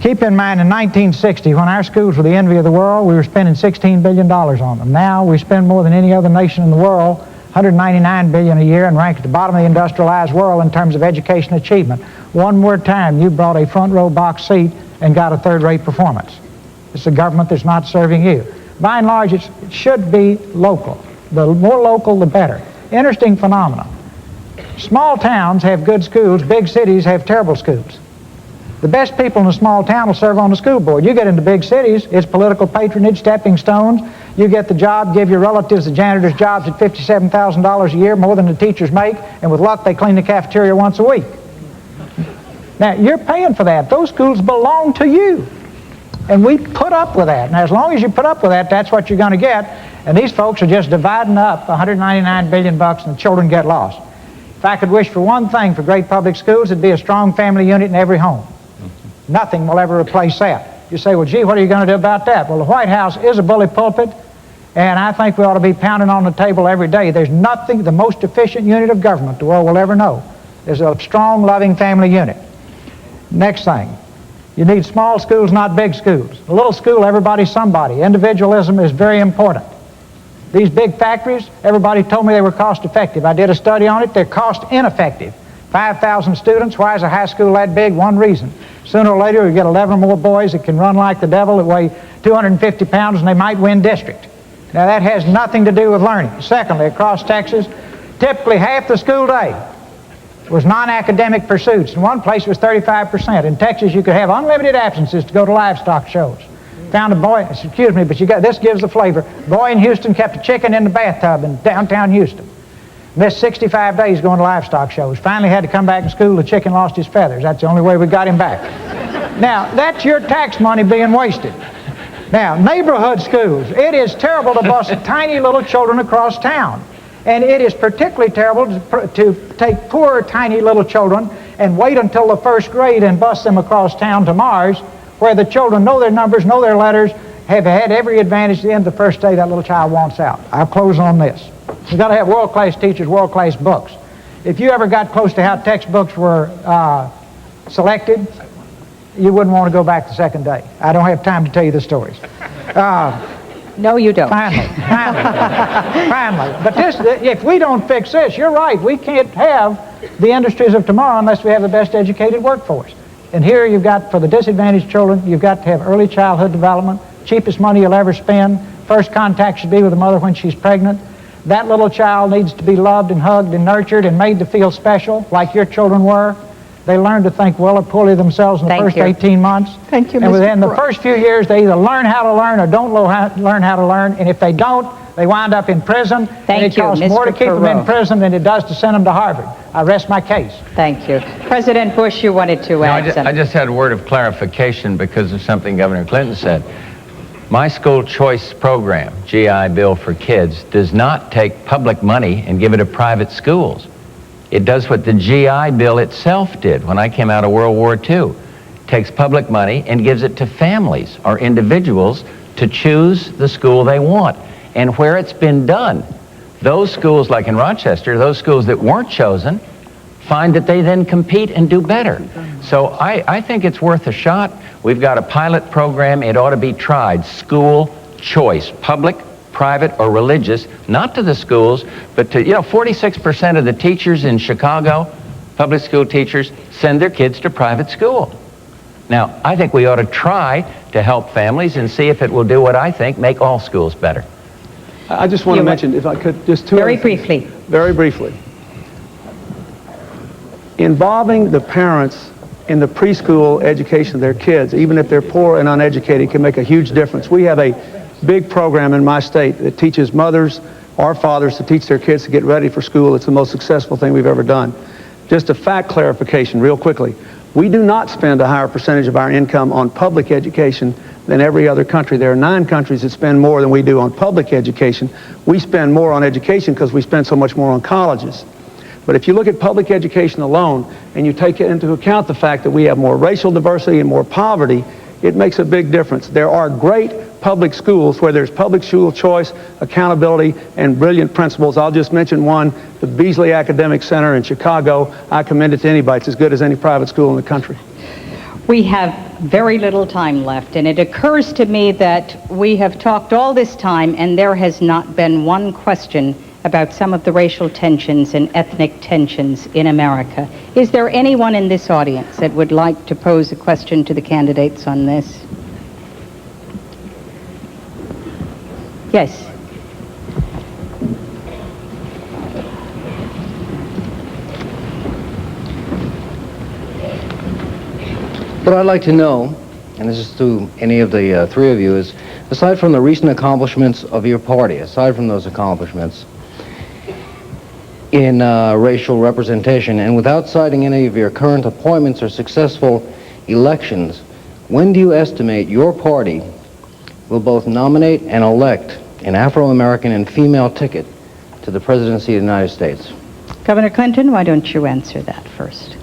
Keep in mind, in 1960, when our schools were the envy of the world, we were spending $16 billion on them. Now we spend more than any other nation in the world, $199 billion a year, and rank at the bottom of the industrialized world in terms of education achievement. One more time, you brought a front row box seat and got a third-rate performance. It's a government that's not serving you. By and large, it should be local. The more local, the better. Interesting phenomenon. Small towns have good schools, big cities have terrible schools. The best people in a small town will serve on the school board. You get into big cities, it's political patronage, stepping stones. You get the job, give your relatives the janitor's jobs at $57,000 a year, more than the teachers make, and with luck they clean the cafeteria once a week. Now, you're paying for that. Those schools belong to you. And we put up with that. And as long as you put up with that, that's what you're going to get. And these folks are just dividing up $199 billion and the children get lost. If I could wish for one thing for great public schools, it'd be a strong family unit in every home. Nothing will ever replace that. You say, well, gee, what are you going to do about that? Well, the White House is a bully pulpit, and I think we ought to be pounding on the table every day. There's nothing, the most efficient unit of government the world will ever know is a strong, loving family unit. Next thing, you need small schools, not big schools. A little school, everybody's somebody. Individualism is very important. These big factories, everybody told me they were cost effective. I did a study on it, they're cost ineffective. 5,000 students, why is a high school that big? One reason. Sooner or later, we get 11 more boys that can run like the devil, that weigh 250 pounds, and they might win district. Now, that has nothing to do with learning. Secondly, across Texas, typically half the school day was non-academic pursuits. In one place, it was 35%. In Texas, you could have unlimited absences to go to livestock shows. Found a boy, excuse me, but this gives the flavor. Boy in Houston kept a chicken in the bathtub in downtown Houston. Missed 65 days going to livestock shows. Finally had to come back to school. The chicken lost his feathers. That's the only way we got him back. Now, that's your tax money being wasted. Now, neighborhood schools. It is terrible to bus tiny little children across town. And it is particularly terrible to take poor, tiny little children and wait until the first grade and bus them across town to Mars, where the children know their numbers, know their letters, have had every advantage at the end of the first day that little child wants out. I'll close on this. You've got to have world-class teachers, world-class books. If you ever got close to how textbooks were selected, you wouldn't want to go back the second day. I don't have time to tell you the stories. No, you don't. Finally. But if we don't fix this, you're right, we can't have the industries of tomorrow unless we have the best educated workforce. And here you've got, for the disadvantaged children, you've got to have early childhood development, cheapest money you'll ever spend. First contact should be with the mother when she's pregnant. That little child needs to be loved and hugged and nurtured and made to feel special, like your children were. They learn to think well or poorly of themselves in the first 18 months. Thank you, And Mr. within the Perot. first few years, they either learn how to learn or don't learn how to learn. And if they don't, they wind up in prison. And it costs more to keep them in prison than it does to send them to Harvard. I rest my case. Thank you. President Bush, you wanted to add something. I just had a word of clarification because of something Governor Clinton said. My school choice program, GI Bill for Kids, does not take public money and give it to private schools. It does what the GI Bill itself did when I came out of World War II. It takes public money and gives it to families or individuals to choose the school they want. And where it's been done, those schools like in Rochester, those schools that weren't chosen, find that they then compete and do better. So I think it's worth a shot. We've got a pilot program. It ought to be tried. School choice, public, private or religious, not to the schools, but to, 46% of the teachers in Chicago, public school teachers, send their kids to private school. Now, I think we ought to try to help families and see if it will do what I think, make all schools better. I just want to mention, if I could, just two Very briefly. Very briefly. Involving the parents in the preschool education of their kids, even if they're poor and uneducated, can make a huge difference. We have a big program in my state that teaches mothers or fathers to teach their kids to get ready for school. It's the most successful thing we've ever done. Just a fact clarification real quickly. We do not spend a higher percentage of our income on public education than every other country. There are 9 countries that spend more than we do on public education. We spend more on education because we spend so much more on colleges. But if you look at public education alone and you take into account the fact that we have more racial diversity and more poverty, it makes a big difference. There are great public schools where there's public school choice, accountability, and brilliant principals. I'll just mention one, the Beasley Academic Center in Chicago. I commend it to anybody. It's as good as any private school in the country. We have very little time left, and it occurs to me that we have talked all this time and there has not been one question about some of the racial tensions and ethnic tensions in America. Is there anyone in this audience that would like to pose a question to the candidates on this? Yes. What I'd like to know, and this is to any of the three of you, is aside from the recent accomplishments of your party, aside from those accomplishments in racial representation, and without citing any of your current appointments or successful elections, when do you estimate your party will both nominate and elect an Afro-American and female ticket to the presidency of the United States? Governor Clinton, why don't you answer that first?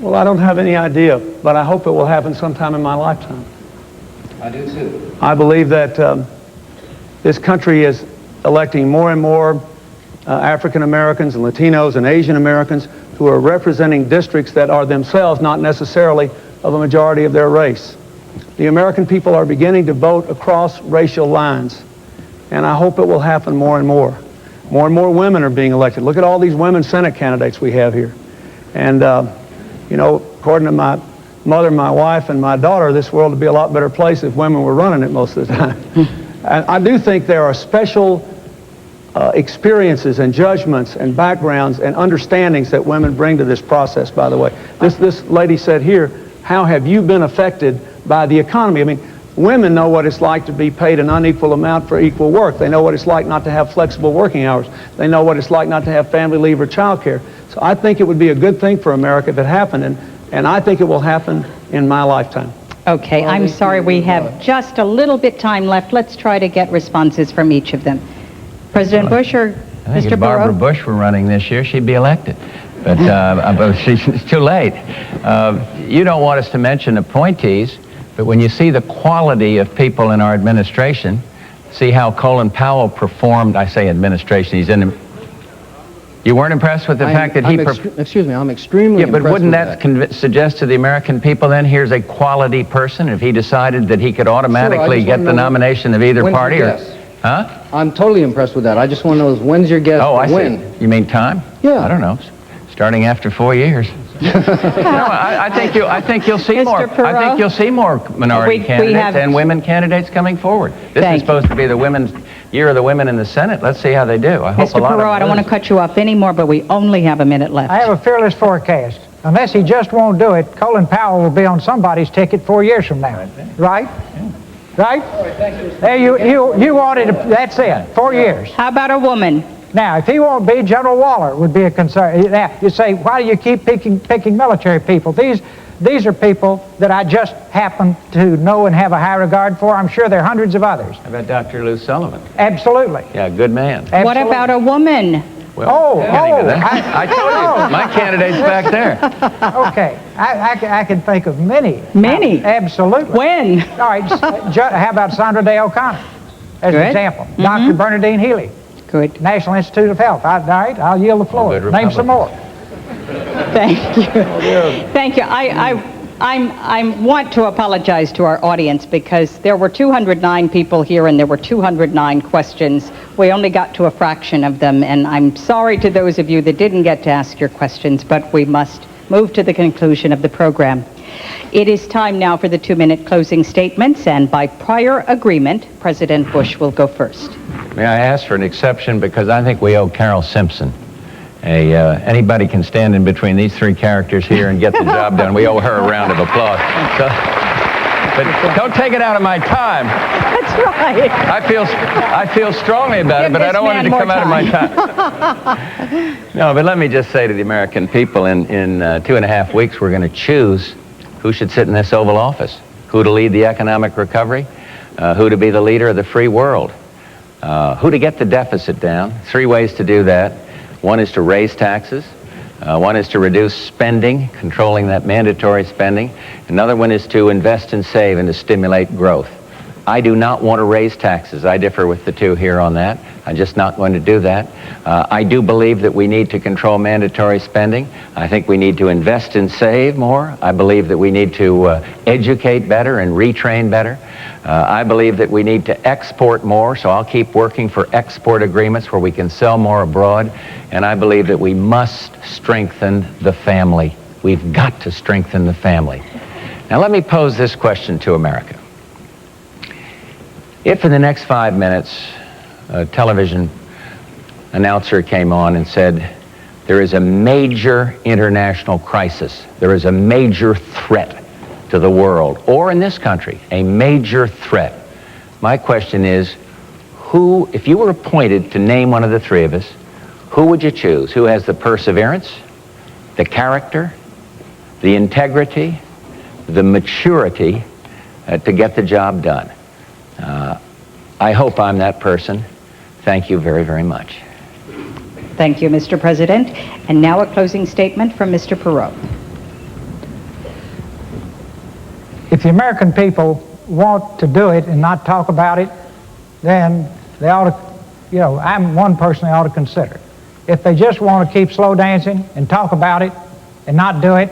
Well, I don't have any idea, but I hope it will happen sometime in my lifetime. I do too. I believe that this country is electing more and more African Americans and Latinos and Asian Americans who are representing districts that are themselves not necessarily of a majority of their race. The American people are beginning to vote across racial lines, and I hope it will happen more and more. More and more women are being elected. Look at all these women Senate candidates we have here. And, according to my mother, my wife, and my daughter, this world would be a lot better place if women were running it most of the time. And I do think there are special experiences and judgments and backgrounds and understandings that women bring to this process, by the way. This lady said here, how have you been affected by the economy? I mean, women know what it's like to be paid an unequal amount for equal work. They know what it's like not to have flexible working hours. They know what it's like not to have family leave or child care. So I think it would be a good thing for America if it happened, and I think it will happen in my lifetime. Okay, I'm sorry, we have just a little bit time left. Let's try to get responses from each of them. President Bush or I think Mr. if Barbara Perot? Bush were running this year, she'd be elected. But it's too late. You don't want us to mention appointees, but when you see the quality of people in our administration, see how Colin Powell performed, I say administration, he's in. You weren't impressed with the fact that he... Excuse me, I'm extremely impressed. Yeah, but wouldn't that suggest to the American people then, here's a quality person, if he decided that he could automatically get the nomination of either party? Or, huh? I'm totally impressed with that. I just want to know is when's your guess? Oh, I when? see. You mean time? Yeah. I don't know. Starting after 4 years. No, I think you'll see more. Perot? I think you'll see more minority candidates and women candidates coming forward. This is supposed to be the women's year of the women in the Senate. Let's see how they do. I hope Mr. a lot of Perot, I don't want to cut you off anymore, but we only have a minute left. I have a fearless forecast. Unless he just won't do it, Colin Powell will be on somebody's ticket 4 years from now. Right? Yeah. Right? Hey, you wanted, that's it, 4 years. How about a woman? Now, if he won't be, General Waller would be a concern. Now, you say, why do you keep picking military people? These are people that I just happen to know and have a high regard for. I'm sure there are hundreds of others. How about Dr. Lou Sullivan? Absolutely. Yeah, good man. Absolutely. What about a woman? Well, I told you, my candidate's back there. Okay, I can think of many. Many? Absolutely. When? All right, how about Sandra Day O'Connor as an example? Mm-hmm. Dr. Bernadine Healy. Good. National Institute of Health. All right, I'll yield the floor. Name some more. Thank you. Thank you. I want to apologize to our audience because there were 209 people here and there were 209 questions. We only got to a fraction of them, and I'm sorry to those of you that didn't get to ask your questions, but we must move to the conclusion of the program. It is time now for the 2-minute closing statements, and by prior agreement, President Bush will go first. May I ask for an exception, because I think we owe Carol Simpson. Anybody can stand in between these three characters here and get the job done. We owe her a round of applause. So, but don't take it out of my time. That's right. I feel strongly about it, but I don't want it to come out of my time. No, but let me just say to the American people, in 2.5 weeks, we're going to choose who should sit in this Oval Office, who to lead the economic recovery, who to be the leader of the free world, who to get the deficit down. 3 ways to do that. One is to raise taxes. One is to reduce spending, controlling that mandatory spending. Another one is to invest and save and to stimulate growth. I do not want to raise taxes. I differ with the two here on that. I'm just not going to do that. I do believe that we need to control mandatory spending. I think we need to invest and save more. I believe that we need to educate better and retrain better. I believe that we need to export more, so I'll keep working for export agreements where we can sell more abroad. And I believe that we must strengthen the family. We've got to strengthen the family. Now let me pose this question to America. If in the next 5 minutes a television announcer came on and said, there is a major international crisis, there is a major threat to the world, or in this country, a major threat, my question is, who, if you were appointed to name one of the three of us, who would you choose? Who has the perseverance, the character, the integrity, the maturity to get the job done? I hope I'm that person. Thank you very, very much. Thank you, Mr. President. And now a closing statement from Mr. Perot. If the American people want to do it and not talk about it, then they ought to, I'm one person they ought to consider. If they just want to keep slow dancing and talk about it and not do it,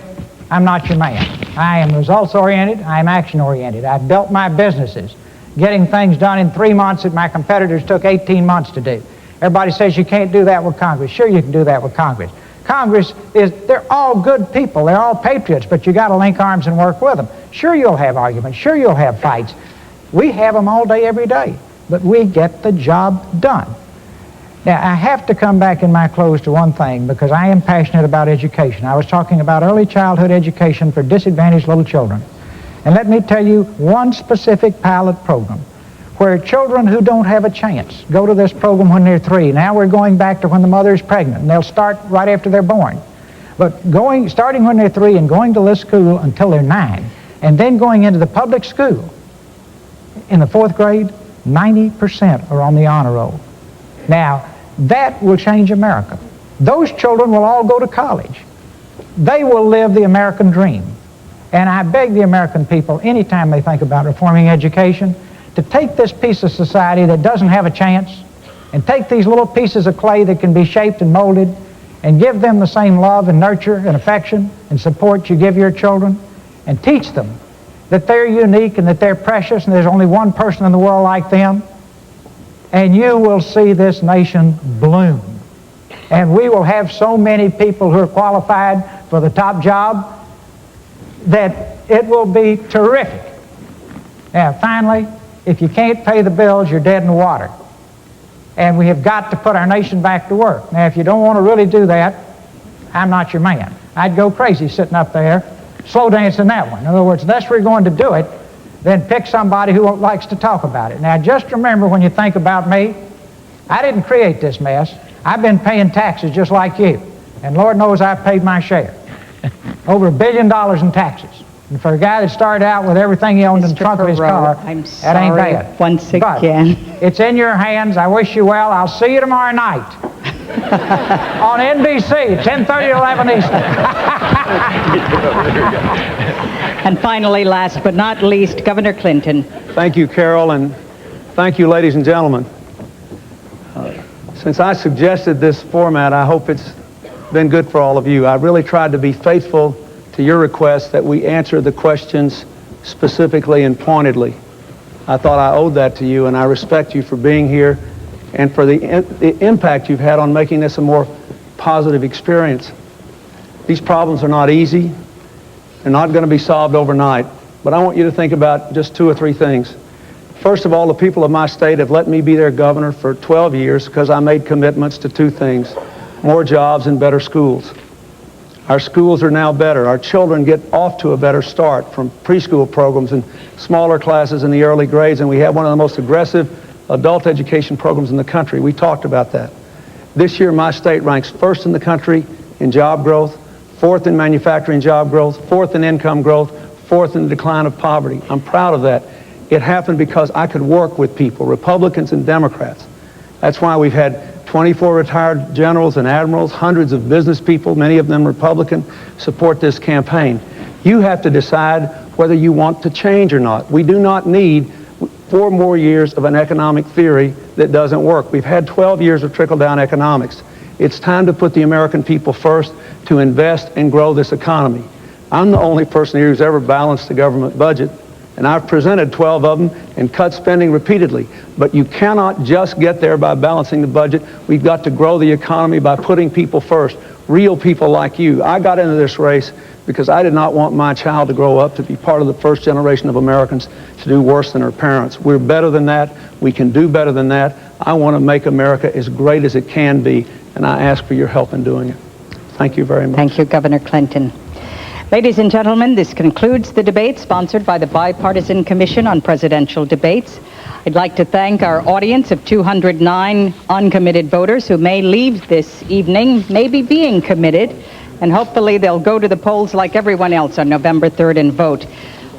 I'm not your man. I am results-oriented. I am action-oriented. I've built my businesses getting things done in 3 months that my competitors took 18 months to do. Everybody says you can't do that with Congress. Sure, you can do that with Congress. Congress they're all good people. They're all patriots, but you got to link arms and work with them. Sure, you'll have arguments. Sure, you'll have fights. We have them all day, every day, but we get the job done. Now, I have to come back in my close to one thing, because I am passionate about education. I was talking about early childhood education for disadvantaged little children. And let me tell you one specific pilot program where children who don't have a chance go to this program when they're 3. Now we're going back to when the mother is pregnant, and they'll start right after they're born. But starting when they're 3 and going to this school until they're 9, and then going into the public school in the 4th grade, 90% are on the honor roll. Now, that will change America. Those children will all go to college. They will live the American dream. And I beg the American people, anytime they think about reforming education, to take this piece of society that doesn't have a chance and take these little pieces of clay that can be shaped and molded and give them the same love and nurture and affection and support you give your children, and teach them that they're unique and that they're precious and there's only one person in the world like them, and you will see this nation bloom. And we will have so many people who are qualified for the top job that it will be terrific. Now, finally, if you can't pay the bills, you're dead in the water. And we have got to put our nation back to work. Now, if you don't want to really do that, I'm not your man. I'd go crazy sitting up there, slow dancing that one. In other words, unless we're going to do it, then pick somebody who likes to talk about it. Now, just remember, when you think about me, I didn't create this mess. I've been paying taxes just like you. And Lord knows I've paid my share. Over $1 billion in taxes. And for a guy that started out with everything he owned in the trunk of his car, that ain't bad. Once again. But it's in your hands. I wish you well. I'll see you tomorrow night on NBC, 10:30 to 11 Eastern. And finally, last but not least, Governor Clinton. Thank you, Carol, and thank you, ladies and gentlemen. Since I suggested this format, I hope it's been good for all of you. I really tried to be faithful to your request that we answer the questions specifically and pointedly. I thought I owed that to you, and I respect you for being here and for the impact you've had on making this a more positive experience. These problems are not easy. They're not going to be solved overnight, but I want you to think about just 2 or 3 things. First of all, the people of my state have let me be their governor for 12 years because I made commitments to 2 things: more jobs and better schools. Our schools are now better. Our children get off to a better start from preschool programs and smaller classes in the early grades, and we have one of the most aggressive adult education programs in the country. We talked about that. This year, my state ranks 1st in the country in job growth, 4th in manufacturing job growth, 4th in income growth, 4th in the decline of poverty. I'm proud of that. It happened because I could work with people, Republicans and Democrats. That's why we've had 24 retired generals and admirals, hundreds of business people, many of them Republican, support this campaign. You have to decide whether you want to change or not. We do not need 4 more years of an economic theory that doesn't work. We've had 12 years of trickle-down economics. It's time to put the American people first, to invest and grow this economy. I'm the only person here who's ever balanced the government budget, and I've presented 12 of them and cut spending repeatedly. But you cannot just get there by balancing the budget. We've got to grow the economy by putting people first, real people like you. I got into this race because I did not want my child to grow up to be part of the first generation of Americans to do worse than her parents. We're better than that. We can do better than that. I want to make America as great as it can be, and I ask for your help in doing it. Thank you very much. Thank you, Governor Clinton. Ladies and gentlemen, this concludes the debate sponsored by the Bipartisan Commission on Presidential Debates. I'd like to thank our audience of 209 uncommitted voters who may leave this evening, maybe being committed, and hopefully they'll go to the polls like everyone else on November 3rd and vote.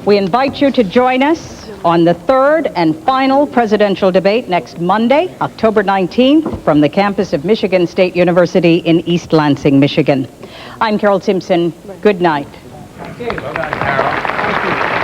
We invite you to join us on the 3rd and final presidential debate next Monday, October 19th, from the campus of Michigan State University in East Lansing, Michigan. I'm Carol Simpson. Good night. Thank you. Bye-bye, Carol. Thank you.